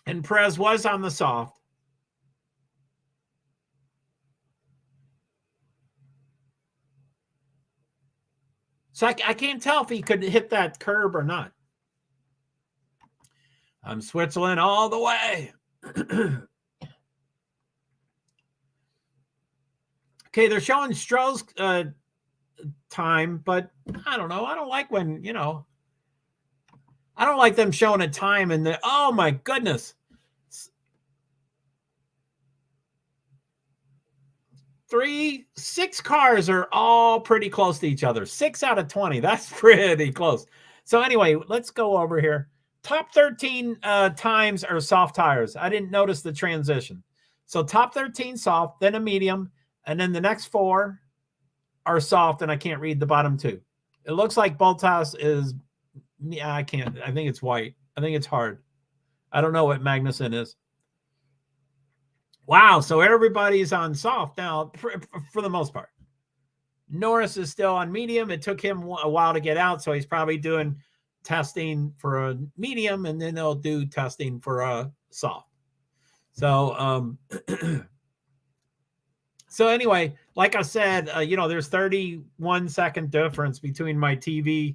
And Perez was on the soft. So I can't tell if he could hit that curb or not. I'm Switzerland all the way. Okay, they're showing Stroh's time, but I don't know. I don't like when, I don't like them showing a time and oh my goodness. 6 cars are all pretty close to each other. 6 out of 20. That's pretty close. So anyway, let's go over here. Top 13 times are soft tires. I didn't notice the transition. So top 13 soft, then a medium, and then the next 4 are soft, and I can't read the bottom 2. It looks like Bottas is, I can't. I think it's white. I think it's hard. I don't know what Magnussen is. Wow, so everybody's on soft now for the most part. Norris is still on medium. It took him a while to get out, so he's probably doing testing for a medium, and then they'll do testing for a soft. So, so anyway, like I said, there's 31-second difference between my TV.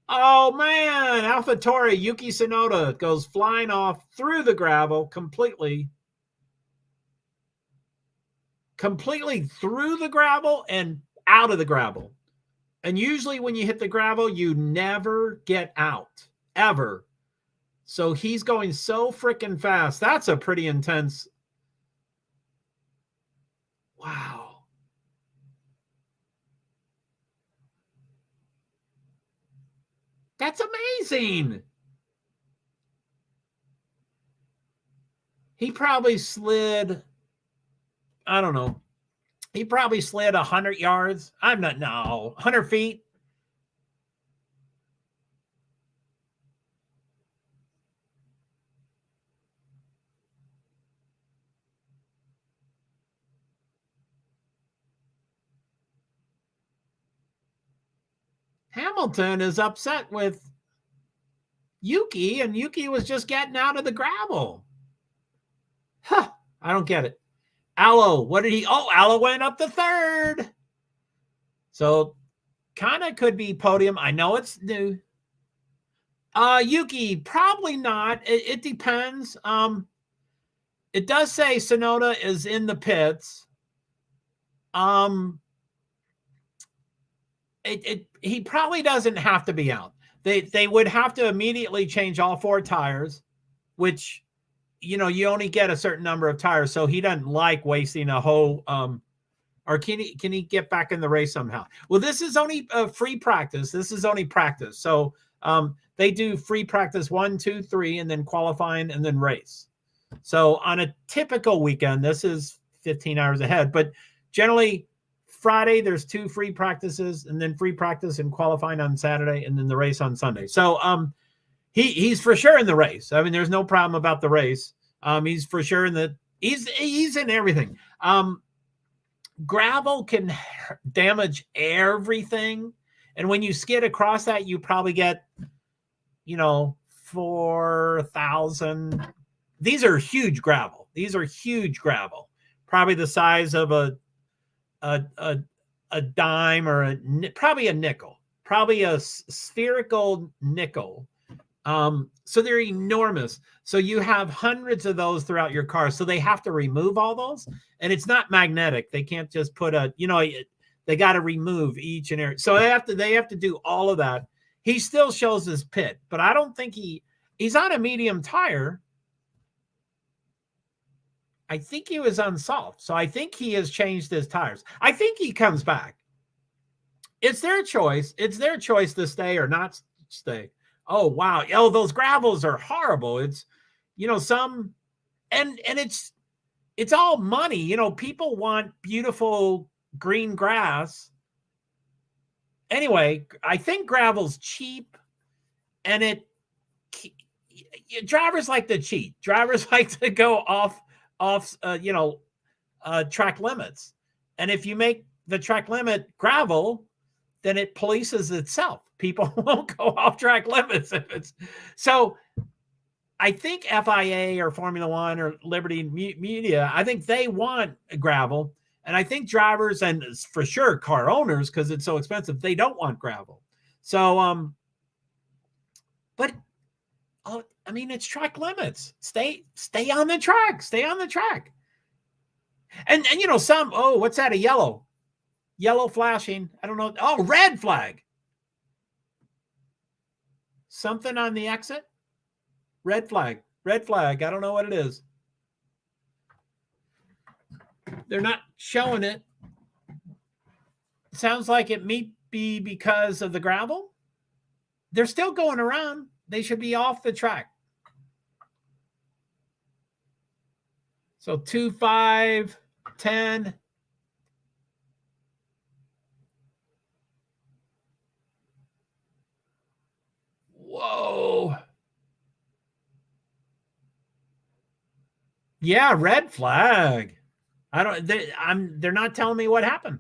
Oh man, AlphaTauri Yuki Tsunoda goes flying off through the gravel completely through the gravel and out of the gravel. And usually when you hit the gravel, you never get out, ever. So he's going so freaking fast. That's a pretty intense. Wow. That's amazing. He probably slid, I don't know. He probably slid 100 yards. 100 feet. Hamilton is upset with Yuki, and Yuki was just getting out of the gravel. Huh, I don't get it. Allo, what did he? Oh, Allo went up to 3rd. So kind of could be podium. I know it's new. Yuki, probably not. It depends. It does say Tsunoda is in the pits. He probably doesn't have to be out. They would have to immediately change all 4 tires, which, you only get a certain number of tires. So he doesn't like wasting a whole, or can he get back in the race somehow? Well, this is only free practice. This is only practice. So they do free practice 1, 2, 3, and then qualifying and then race. So on a typical weekend, this is 15 hours ahead, but generally Friday, there's 2 free practices, and then free practice and qualifying on Saturday, and then the race on Sunday. So he's for sure in the race. I mean, there's no problem about the race. He's for sure in the he's in everything. Gravel can damage everything, and when you skid across that, you probably get 4,000. These are huge gravel. Probably the size of a dime or probably a nickel. probably a spherical nickel. So they're enormous. So you have hundreds of those throughout your car. So they have to remove all those, and it's not magnetic. They can't just put they got to remove each and every. So they have to do all of that. He still shows his pit, but I don't think he's on a medium tire. I think he was unsolved. So I think he has changed his tires. I think he comes back. It's their choice. It's their choice to stay or not stay. Oh, wow. Oh, those gravels are horrible. It's, some, and it's all money. People want beautiful green grass. Anyway, I think gravel's cheap, and drivers like to cheat. Drivers like to go off track limits. And if you make the track limit gravel, then it polices itself. People won't go off track limits if it's so. I think FIA or Formula One or Liberty Media, I think they want gravel. And I think drivers and for sure car owners, because it's so expensive, they don't want gravel. So, but it's track limits. Stay on the track. Stay on the track. And what's that? A yellow flashing. I don't know. Oh, red flag. Something on the exit. Red flag. I don't know what it is. They're not showing it. Sounds like it may be because of the gravel. They're still going around. They should be off the track. So 2-5, 10. Whoa. Yeah, red flag. They're not telling me what happened.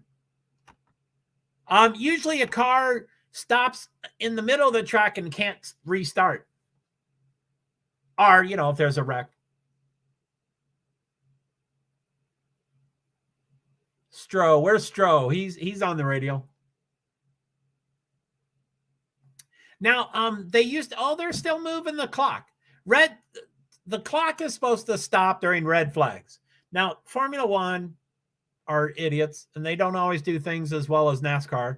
Usually a car stops in the middle of the track and can't restart. Or, if there's a wreck. Where's Stroh? He's on the radio. Now, they're still moving the clock. The clock is supposed to stop during red flags. Now, Formula One are idiots, and they don't always do things as well as NASCAR.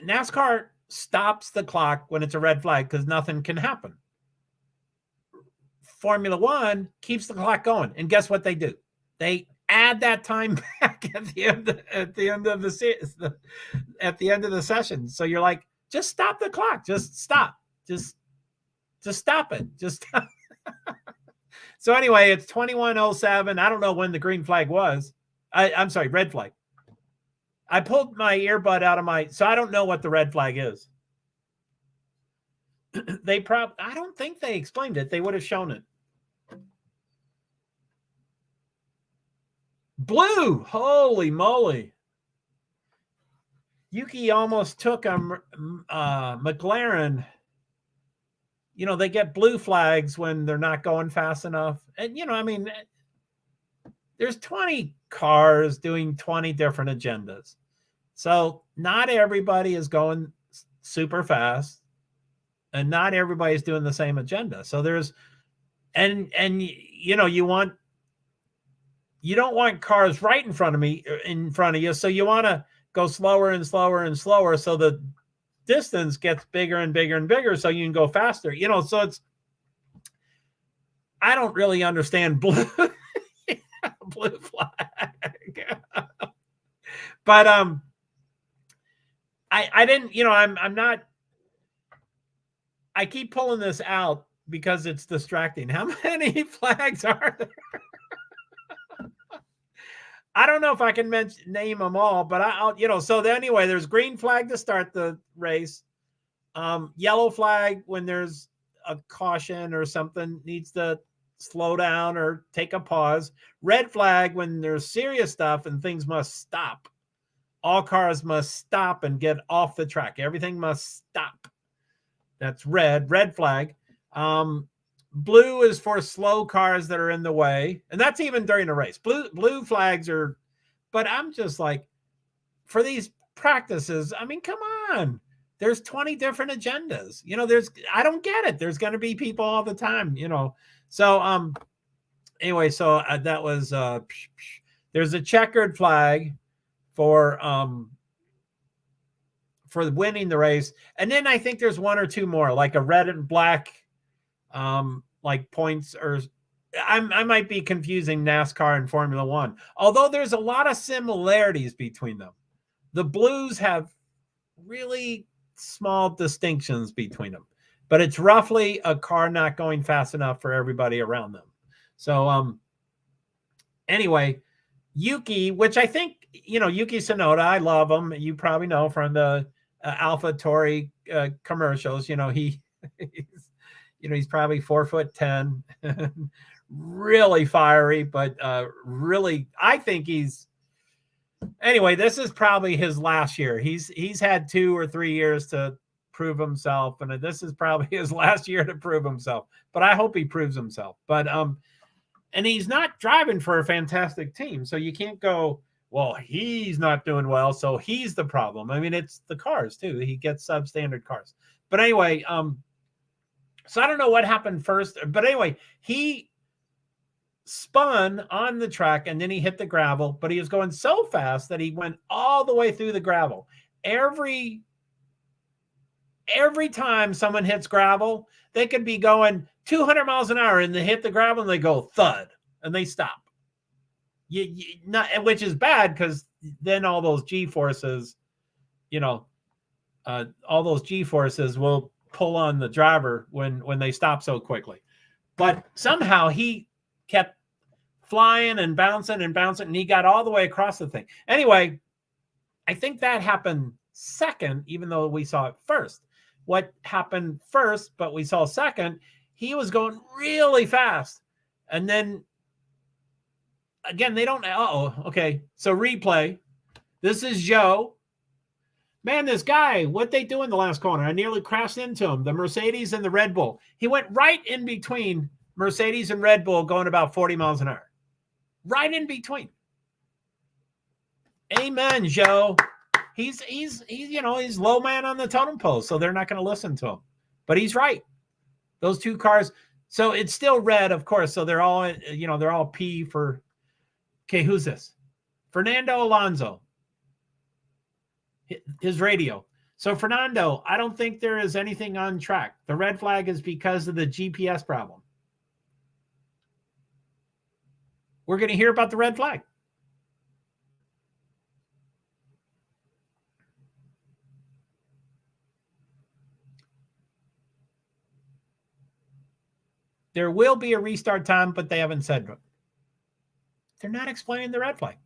NASCAR stops the clock when it's a red flag because nothing can happen. Formula One keeps the clock going, and guess what they do? They add that time back at the end of the session. So you're like, just stop the clock. Just stop. Just stop it. Just stop. So anyway, it's 21:07. I don't know when the green flag was. I'm sorry, red flag. I pulled my earbud out of so I don't know what the red flag is. I don't think they explained it. They would have shown it. Blue. Holy moly. Yuki almost took a McLaren. They get blue flags when they're not going fast enough. And, there's 20 cars doing 20 different agendas. So not everybody is going super fast, and not everybody's doing the same agenda. So you don't want cars right in front of you. So you want to go slower and slower and slower. So the distance gets bigger and bigger and bigger so you can go faster. So I don't really understand blue blue flag. But I didn't, I'm not, I keep pulling this out because it's distracting. How many flags are there? I don't know if I can name them all, but so anyway, there's green flag to start the race. Yellow flag when there's a caution or something needs to slow down or take a pause. Red flag when there's serious stuff and things must stop. All cars must stop and get off the track. Everything must stop. That's red flag. Blue is for slow cars that are in the way. And that's even during a race. Blue flags are, but I'm just like, for these practices. I mean, come on. There's 20 different agendas. I don't get it. There's going to be people all the time, So, anyway, so that was, there's a checkered flag for winning the race. And then I think there's one or two more, like a red and black, like points, or I might be confusing NASCAR and Formula One, although there's a lot of similarities between them. The blues have really small distinctions between them, but it's roughly a car not going fast enough for everybody around them. So, anyway, Yuki, which I think, Yuki Tsunoda, I love him. You probably know from the AlphaTauri commercials. He's probably 4'10", really fiery, but really, I think anyway, this is probably his last year. He's had 2 or 3 years to prove himself, and this is probably his last year to prove himself. But I hope he proves himself. But and he's not driving for a fantastic team, so you can't go, well, he's not doing well, so he's the problem. I mean, it's the cars too. He gets substandard cars. But anyway, so I don't know what happened first, but anyway, he spun on the track and then he hit the gravel, but he was going so fast that he went all the way through the gravel. Every time someone hits gravel, they could be going 200 miles an hour and they hit the gravel and they go thud and they stop. Which is bad, because then all those G-forces, all those G-forces will pull on the driver when they stop so quickly. But somehow he kept flying and bouncing, and he got all the way across the thing. Anyway, I think that happened second, even though we saw it first. What happened first, but we saw second, he was going really fast. And then, again, they don't, okay. So replay. This is Joe. Man, this guy, what they do in the last corner? I nearly crashed into him. The Mercedes and the Red Bull. He went right in between Mercedes and Red Bull going about 40 miles an hour. Right in between. Amen, Joe. He's low man on the totem pole, so they're not going to listen to him. But he's right. Those two cars. So it's still red, of course. So they're all, they're all P for. Okay, who's this? Fernando Alonso. His radio. So Fernando, I don't think there is anything on track. The red flag is because of the GPS problem. We're going to hear about the red flag. There will be a restart time, but they haven't said it. They're not explaining the red flag.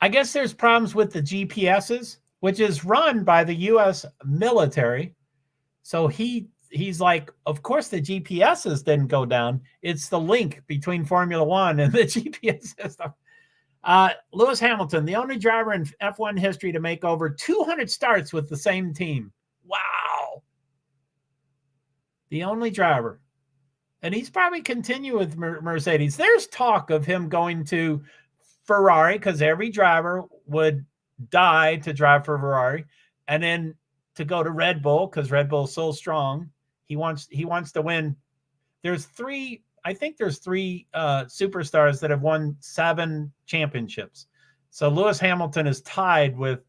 I guess there's problems with the GPSs, which is run by the U.S. military. So he's like, of course the GPSs didn't go down. It's the link between Formula One and the GPS system. Lewis Hamilton, the only driver in F1 history to make over 200 starts with the same team. Wow. The only driver. And he's probably continue with Mercedes. There's talk of him going to Ferrari, because every driver would die to drive for Ferrari, and then to go to Red Bull because Red Bull's so strong. He wants to win. There's three superstars that have won 7 championships. So Lewis Hamilton is tied with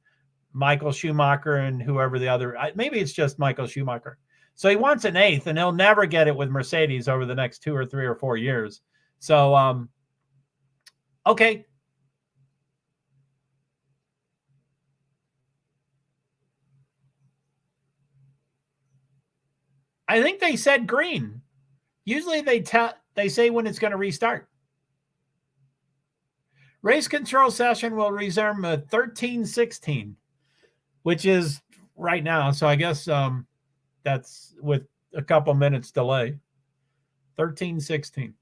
Michael Schumacher and whoever the other, maybe it's just Michael Schumacher. So he wants an 8th, and he'll never get it with Mercedes over the next 2 or 3 or 4 years. So, okay. I think they said green. Usually they say when it's going to restart. Race control session will resume at 13:16, which is right now. So I guess that's with a couple minutes delay. 13:16.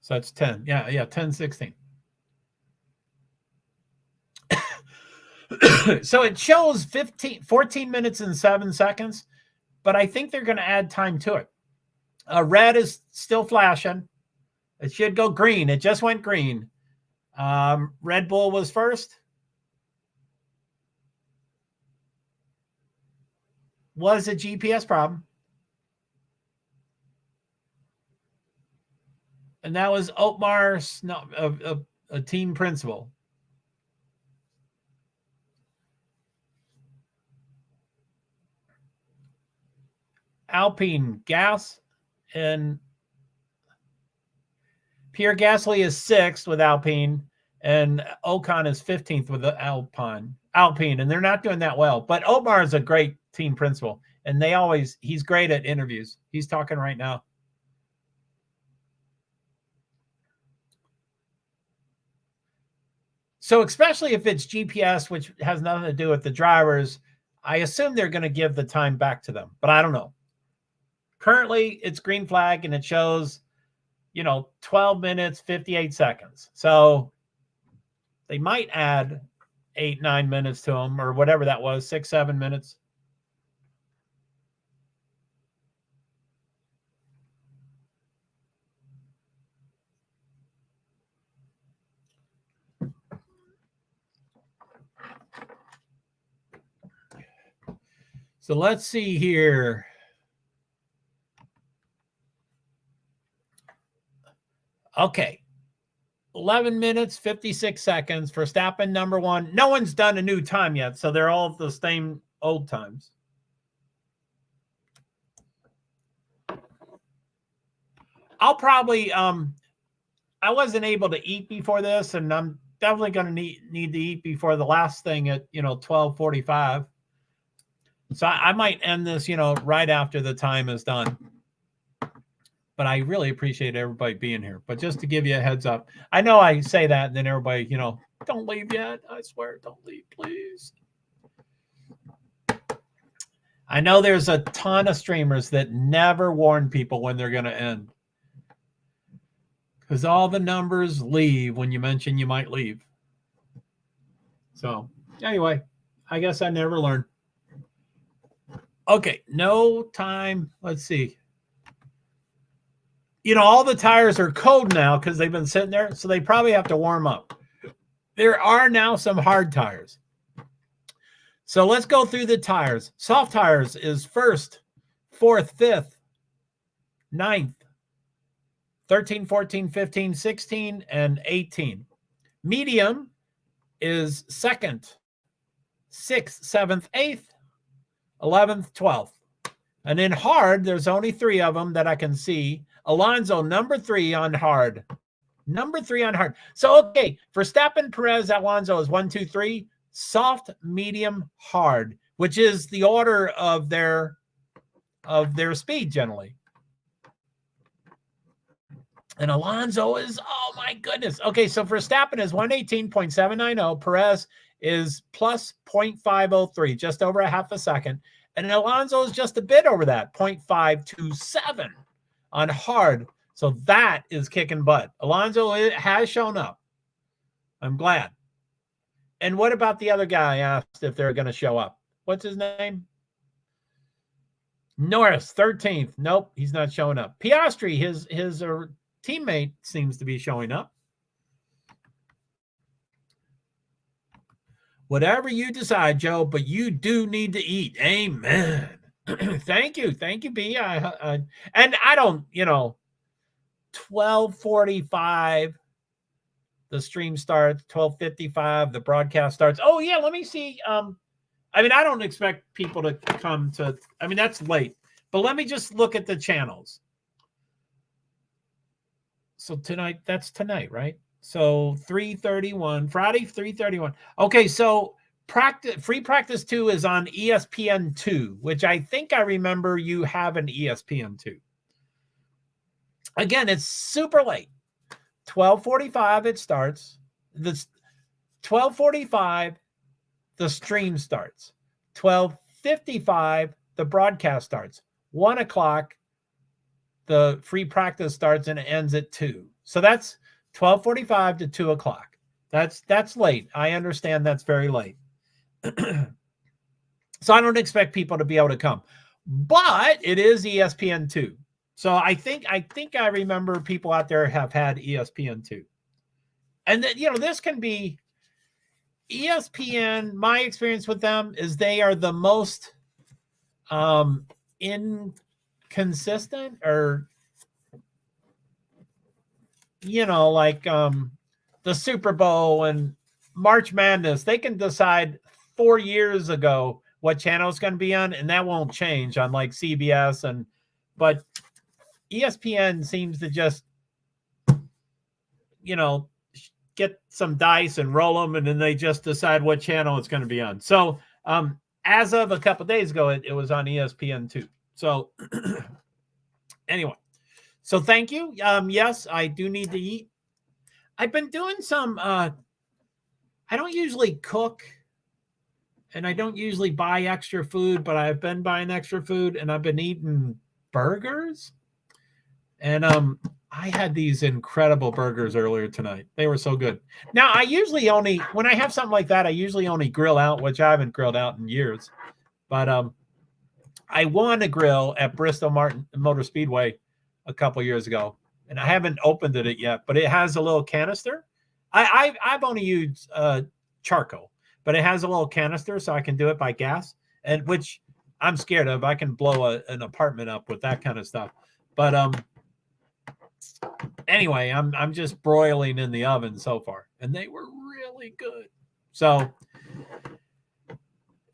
So that's 10. Yeah, 10:16. So it shows 14 minutes and 7 seconds, but I think they're going to add time to it. Red is still flashing. It should go green. It just went green. Red Bull was first. Was a GPS problem. And that was Otmar's, a team principal. Alpine gas, and Pierre Gasly is 6th with Alpine, and Ocon is 15th with the Alpine, and they're not doing that well. But Otmar is a great team principal, and he's great at interviews. He's talking right now. So especially if it's GPS, which has nothing to do with the drivers, I assume they're going to give the time back to them, but I don't know. Currently, it's green flag, and it shows, 12 minutes, 58 seconds. So they might add 8, 9 minutes to them, or whatever that was, 6, 7 minutes. So let's see here. Okay. 11 minutes, 56 seconds. Verstappen, number 1. No one's done a new time yet, so they're all the same old times. I'll probably, I wasn't able to eat before this, and I'm definitely going to need to eat before the last thing at, 12:45. So I might end this, right after the time is done. But I really appreciate everybody being here. But just to give you a heads up, I know I say that, and then everybody, don't leave yet. I swear, don't leave, please. I know there's a ton of streamers that never warn people when they're going to end, because all the numbers leave when you mention you might leave. So anyway, I guess I never learned. Okay, no time. Let's see. All the tires are cold now because they've been sitting there, so they probably have to warm up. There are now some hard tires. So let's go through the tires. Soft tires is 1st, 4th, 5th, 9th, 13, 14, 15, 16, and 18. Medium is 2nd, 6th, 7th, 8th, 11th, 12th. And in hard, there's only 3 of them that I can see. Alonso, number 3 on hard. Number 3 on hard. So, okay, Verstappen, Perez, Alonso is 1, 2, 3. Soft, medium, hard, which is the order of their speed generally. And Alonso is, oh my goodness. Okay, so Verstappen is 118.790. Perez is plus 0.503, just over a half a second. And Alonso is just a bit over that, 0.527 on hard. So that is kicking butt. Alonso has shown up. I'm glad. And what about the other guy? I asked if they're going to show up. What's his name? Norris, 13th. Nope, he's not showing up. Piastri, his teammate, seems to be showing up. Whatever you decide, Joe, but you do need to eat. Amen. Thank you, B. And I don't, 12:45. The stream starts. 12:55. The broadcast starts. Oh yeah, let me see. I don't expect people to come to. That's late. But let me just look at the channels. So tonight, that's tonight, right? So 3:31, Friday, 3:31. Okay, so Free Practice 2 is on ESPN2, which I think I remember you have an ESPN2. Again, it's super late. 12:45 it starts. This 12:45 the stream starts. 12:55 the broadcast starts. 1 o'clock the free practice starts and it ends at 2. So that's 12:45 to 2 o'clock. That's late. I understand that's very late. So I don't expect people to be able to come. But it is ESPN2. So I think I remember people out there have had ESPN2. And that, this can be ESPN. My experience with them is they are the most inconsistent, or like the Super Bowl and March Madness. They can decide 4 years ago what channel it's going to be on, and that won't change on like CBS. But ESPN seems to just get some dice and roll them, and then they just decide what channel it's going to be on. So as of a couple of days ago, it was on ESPN2. So anyway, so thank you. Yes, I do need to eat. I've been doing some, I don't usually cook, and I don't usually buy extra food, but I've been buying extra food, and I've been eating burgers. And I had these incredible burgers earlier tonight. They were so good. Now, I usually only, when I have something like that, I usually only grill out, which I haven't grilled out in years. But I won a grill at Bristol Motor Speedway a couple years ago, and I haven't opened it yet, but it has a little canister. I've only used charcoal, but it has a little canister, so I can do it by gas, and which I'm scared of. I can blow an apartment up with that kind of stuff. But anyway, I'm just broiling in the oven so far, and they were really good. So,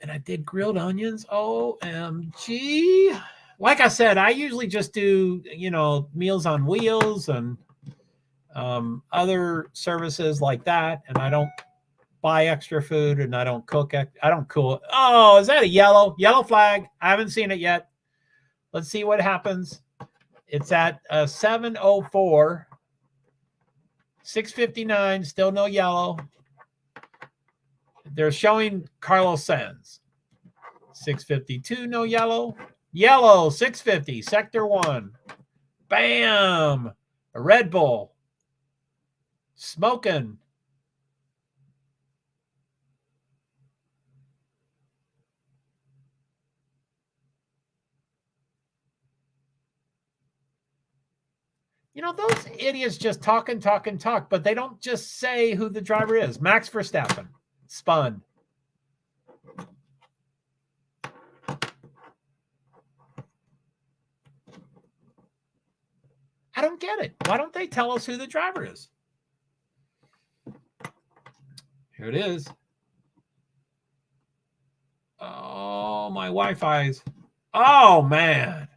and I did grilled onions. OMG. Like I said, I usually just do, Meals on Wheels and other services like that. And I don't buy extra food, and I don't cook. I don't cool. Oh, is that a yellow flag? I haven't seen it yet. Let's see what happens. It's at 7:04, 6:59, still no yellow. They're showing Carlos Sainz. 6:52, no yellow. Yellow, 6:50, Sector 1. Bam! A Red Bull. Smoking. Those idiots just talk, but they don't just say who the driver is. Max Verstappen. Spun. I don't get it. Why don't they tell us who the driver is? Here it is. Oh, my Wi-Fi's. Oh, man.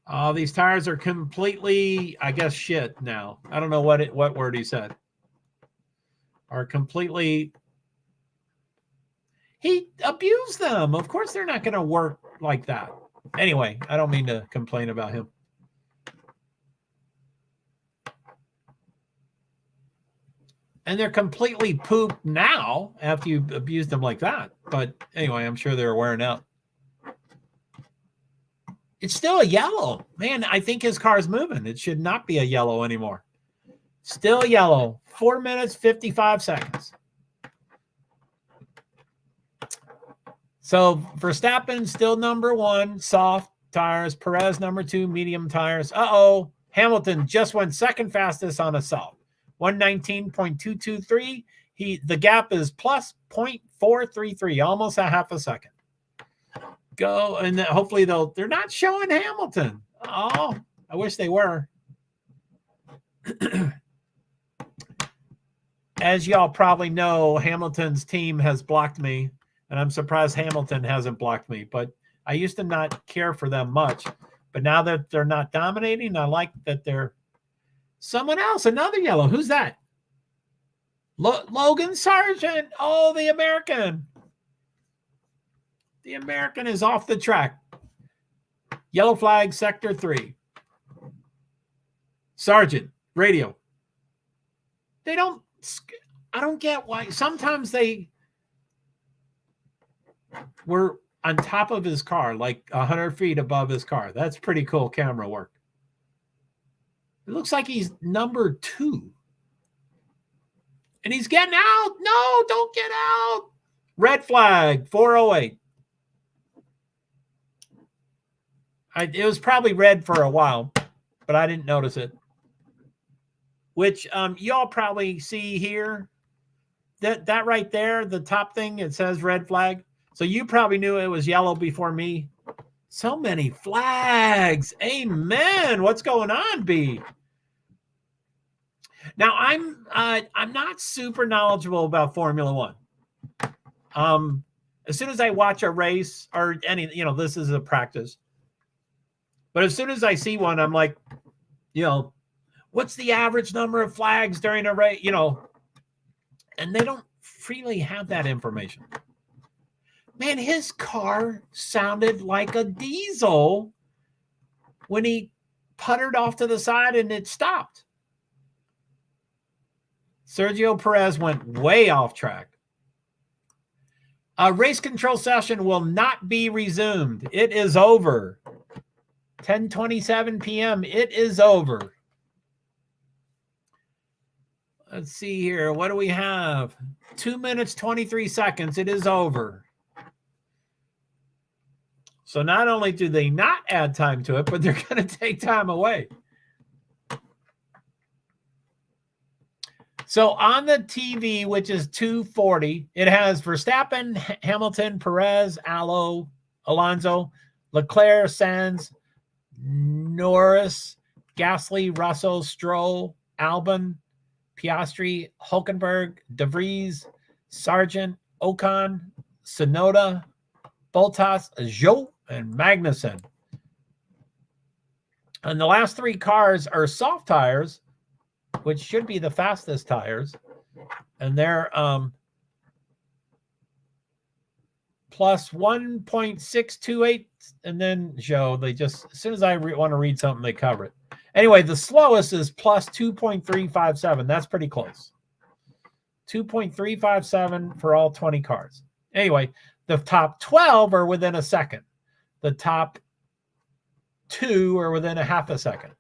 Oh, these tires are completely, I guess, shit now. I don't know what word he said. Are completely. He abused them. Of course, they're not going to work like that. Anyway, I don't mean to complain about him. And they're completely pooped now after you abused them like that. But anyway, I'm sure they're wearing out. It's still a yellow. Man, I think his car's moving. It should not be a yellow anymore. Still yellow. 4 minutes, 55 seconds. So Verstappen still number 1, soft tires. Perez number 2, medium tires. Hamilton just went second fastest on a soft. 119.223. The gap is plus 0.433, almost a half a second. Go, and hopefully they're not showing Hamilton. Oh, I wish they were. As y'all probably know, Hamilton's team has blocked me, and I'm surprised Hamilton hasn't blocked me, but I used to not care for them much. But now that they're not dominating, I like that they're someone else, another yellow. Who's that? Logan Sargent. Oh, the American. The American is off the track. Yellow flag, Sector 3. Sergeant, radio. I don't get why. Sometimes they were, on top of his car, like 100 feet above his car. That's pretty cool camera work. It looks like he's number 2. And he's getting out. No, don't get out. Red flag, 408. It was probably red for a while, but I didn't notice it. Which y'all probably see here. That right there, the top thing, it says red flag. So you probably knew it was yellow before me. So many flags. Amen. What's going on, B? Now I'm not super knowledgeable about Formula One. As soon as I watch a race or any, this is a practice. But as soon as I see one, I'm like, what's the average number of flags during a race? And they don't freely have that information. Man, his car sounded like a diesel when he puttered off to the side and it stopped. Sergio Perez went way off track. A race control session will not be resumed. It is over. 10:27 p.m. It is over. Let's see here. What do we have? 2 minutes, 23 seconds. It is over. So not only do they not add time to it, but they're going to take time away. So on the TV, which is 240, it has Verstappen, Hamilton, Perez, Alonso, Leclerc, Sainz, Norris, Gasly, Russell, Stroll, Albon, Piastri, Hülkenberg, De Vries, Sargent, Ocon, Tsunoda, Bottas, Zhou, and Magnussen. And the last 3 cars are soft tires, which should be the fastest tires. And they're plus 1.628. And then Zhou, they just, as soon as I want to read something, they cover it. Anyway, the slowest is plus 2.357. That's pretty close. 2.357 for all 20 cars. Anyway, the top 12 are within a second. The top 2 are within a half a second.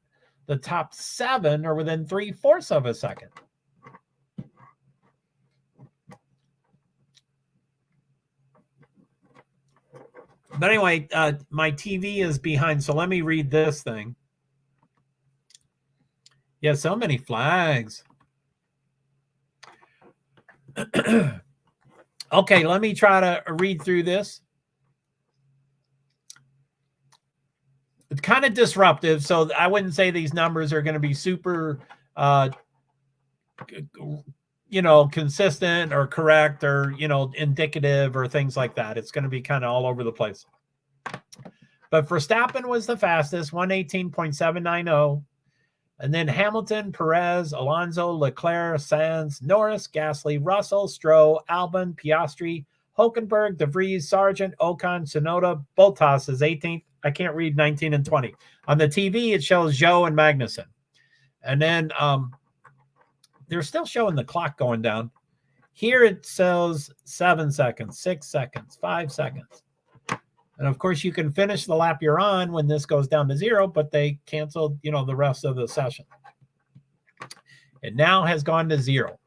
The top 7 are within 3/4 of a second. But anyway, my TV is behind, so let me read this thing. Yeah, so many flags. Okay, let me try to read through this. It's kind of disruptive, so I wouldn't say these numbers are going to be super, consistent or correct or, indicative or things like that. It's going to be kind of all over the place. But Verstappen was the fastest, 118.790. And then Hamilton, Perez, Alonso, Leclerc, Sainz, Norris, Gasly, Russell, Stroll, Albon, Piastri, Hülkenberg, De Vries, Sargent, Ocon, Tsunoda, Bottas is 18th. I can't read 19 and 20. On the TV, it shows Zhou and Magnussen. And then they're still showing the clock going down. Here it shows 7 seconds, 6 seconds, 5 seconds. And of course, you can finish the lap you're on when this goes down to 0, but they canceled, the rest of the session. It now has gone to 0.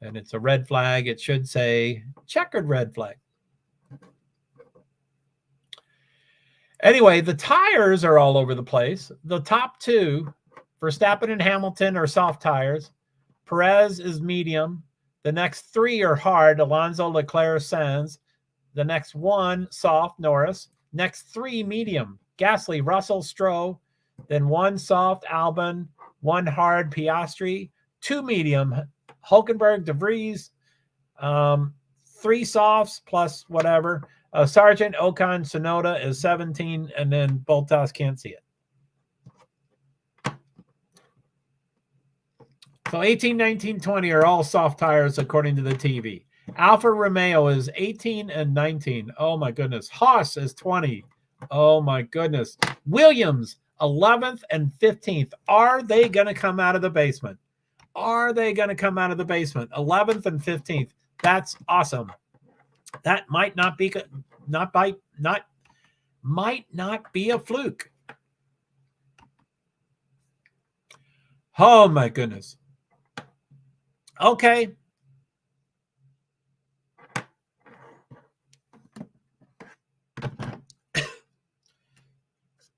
And it's a red flag. It should say checkered red flag. Anyway, the tires are all over the place. The top 2, Verstappen and Hamilton, are soft tires. Perez is medium. The next 3 are hard, Alonso, Leclerc, Sainz. The next 1, soft, Norris. Next 3, medium, Gasly, Russell, Stroll. Then 1 soft, Albon. 1 hard, Piastri. 2 medium, Hülkenberg, De Vries. 3 softs plus whatever. Sargent, Ocon, Tsunoda is 17, and then Bottas can't see it. So 18, 19, 20 are all soft tires according to the TV. Alfa Romeo is 18 and 19. Oh, my goodness. Haas is 20. Oh, my goodness. Williams, 11th and 15th. Are they going to come out of the basement? Are they going to come out of the basement? 11th and 15th. That's awesome. That might not be a fluke. Oh my goodness. Okay.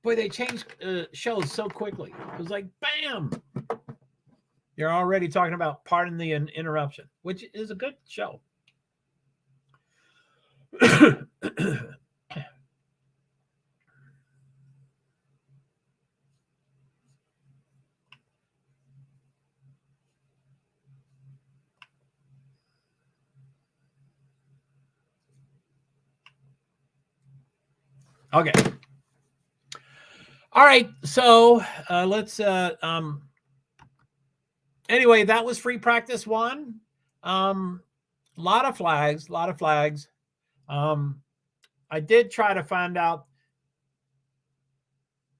Boy, they changed shows so quickly. It was like, bam! You're already talking about Pardon the Interruption, which is a good show. Okay. All right. So let's anyway, that was free practice one. Lot of flags. I did try to find out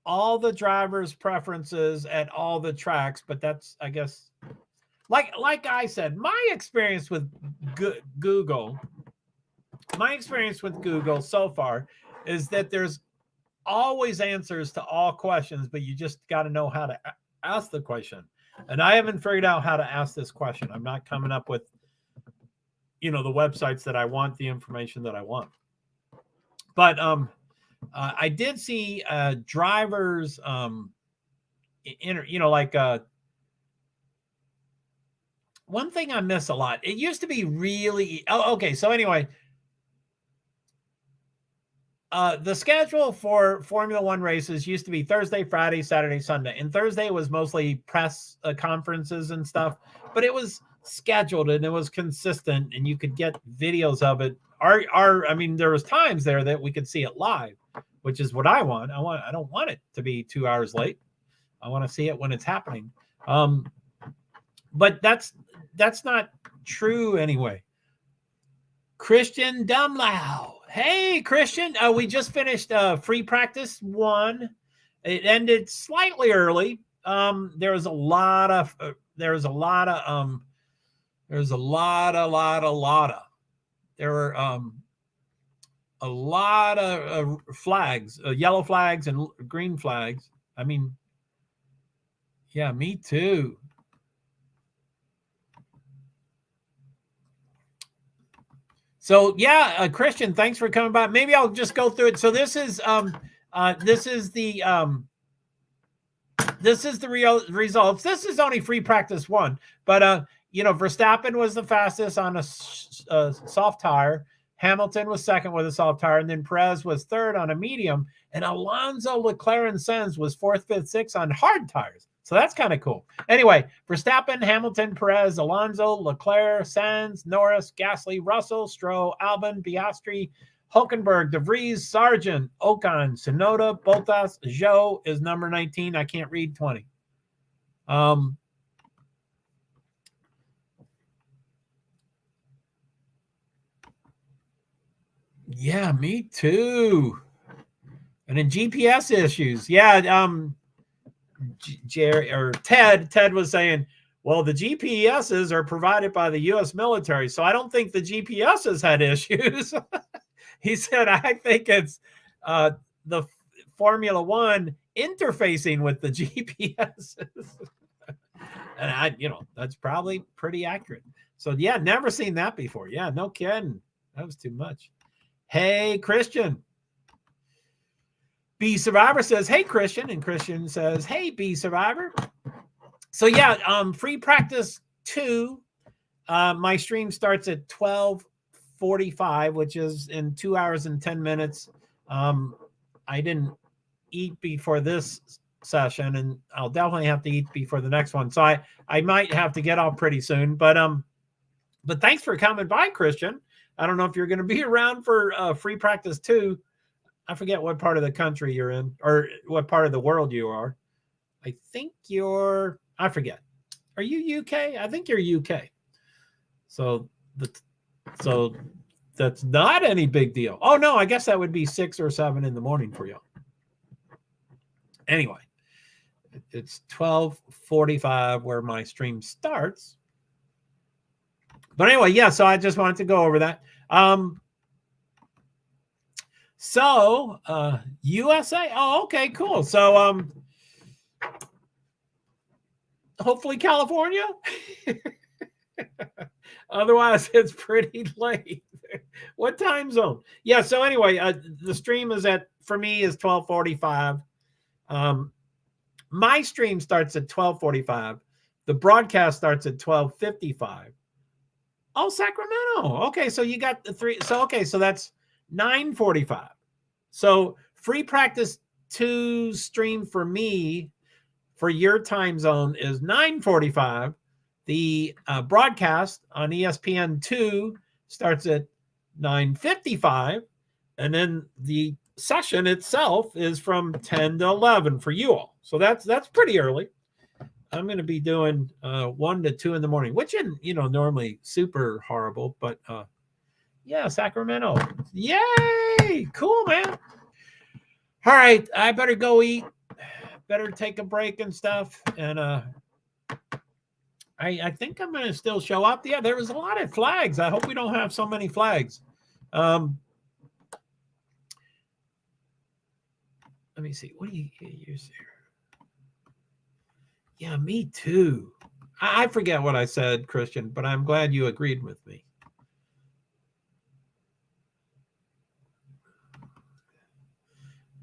all the drivers' preferences at all the tracks, but that's, I guess, like I said, my experience with Google so far is that there's always answers to all questions, but you just got to know how to ask the question. And I haven't figured out how to ask this question. I'm not coming up with, the websites that I want, the information that I want. But I did see drivers, one thing I miss a lot. It used to be really, okay. So anyway, the schedule for Formula One races used to be Thursday, Friday, Saturday, Sunday. And Thursday was mostly press conferences and stuff, but it was scheduled and it was consistent and you could get videos of it. I mean, there was times there that we could see it live, which is what I want. I don't want it to be 2 hours late. I want to see it when it's happening. But that's not true anyway. Christian Dumlau. Hey, Christian. We just finished free practice one. It ended slightly early. There was a lot of flags, yellow flags and green flags. I mean, yeah, me too. So yeah, Christian, thanks for coming by. Maybe I'll just go through it. So this is the real results. This is only free practice one, but Verstappen was the fastest on a soft tire. Hamilton was second with a soft tire, and then Perez was third on a medium, and Alonso, Leclerc, and Sainz was fourth, fifth, sixth on hard tires. So that's kind of cool. Anyway, Verstappen, Hamilton, Perez, Alonso, Leclerc, Sainz, Norris, Gasly, Russell, Stroll, Albon, Piastri, Hulkenberg, De Vries, Sargent, Ocon, Tsunoda, Bottas, Zhou is number 19. I can't read 20. Yeah, me too. And then GPS issues. Yeah, Jerry or Ted was saying, well, the GPSs are provided by the U.S. military, so I don't think the GPSs had issues. He said, I think it's the Formula One interfacing with the GPSs. And that's probably pretty accurate. So yeah, never seen that before. Yeah, no kidding. That was too much. Hey, Christian. B Survivor says, hey, Christian. And Christian says, hey, B Survivor. So yeah, free practice 2. My stream starts at 12:45, which is in 2 hours and 10 minutes. I didn't eat before this session, and I'll definitely have to eat before the next one. So I might have to get off pretty soon. But thanks for coming by, Christian. I don't know if you're going to be around for free practice 2. I forget what part of the country you're in or what part of the world you are. I think I forget. Are you UK? I think you're UK. So that's not any big deal. Oh no, I guess that would be 6 or 7 in the morning for you. Anyway, it's 12:45 where my stream starts. But anyway, yeah, so I just wanted to go over that. So, USA. Oh, okay, cool. So, hopefully California. Otherwise, it's pretty late. What time zone? Yeah. So anyway, the stream is for me is 12:45. My stream starts at 12:45. The broadcast starts at 12:55. Oh, Sacramento. Okay, so you got the three. So okay, so that's 9:45. So Free Practice 2 stream for me for your time zone is 9:45. The broadcast on ESPN2 starts at 9:55, and then the session itself is from 10 to 11 for you all. So that's pretty early. I'm going to be doing 1 to 2 in the morning, which normally super horrible, but yeah, Sacramento. Yay! Cool, man. All right, I better go eat. Better take a break and stuff. And I think I'm going to still show up. Yeah, there was a lot of flags. I hope we don't have so many flags. Let me see. What do you use there? Yeah, me too. I forget what I said, Christian, but I'm glad you agreed with me.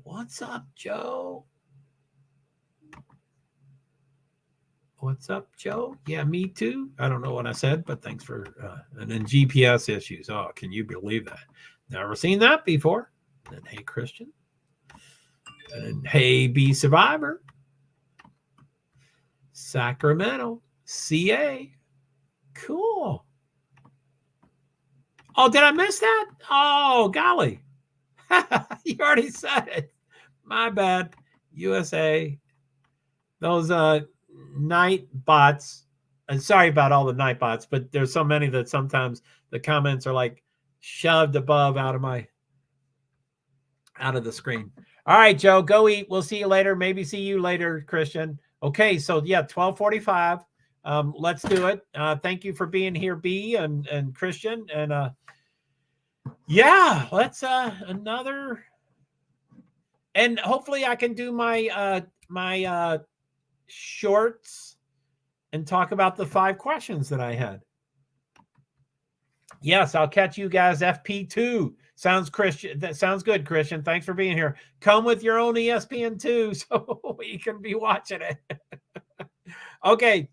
What's up, Joe? What's up, Joe? Yeah, me too. I don't know what I said, but thanks for and then GPS issues. Oh, can you believe that? Never seen that before. And then, hey, Christian. And then, hey, B Survivor. Sacramento, CA. Cool. Oh, did I miss that? Oh, golly. You already said it. My bad. USA. Those night bots. And sorry about all the night bots, but there's so many that sometimes the comments are like shoved above out of the screen. All right, Joe, go eat. We'll see you later. Maybe see you later, Christian. Okay, so yeah, 12:45. Let's do it. Thank you for being here, B and Christian. And yeah, let's another. And hopefully I can do my my shorts and talk about the 5 questions that I had. Yes, I'll catch you guys FP2. Sounds Christian. That sounds good, Christian. Thanks for being here. Come with your own ESPN2 so you can be watching it. Okay.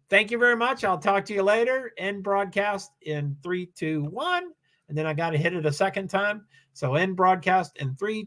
Thank you very much. I'll talk to you later. End broadcast in 3, 2, 1. And then I got to hit it a second time. So end broadcast in 3,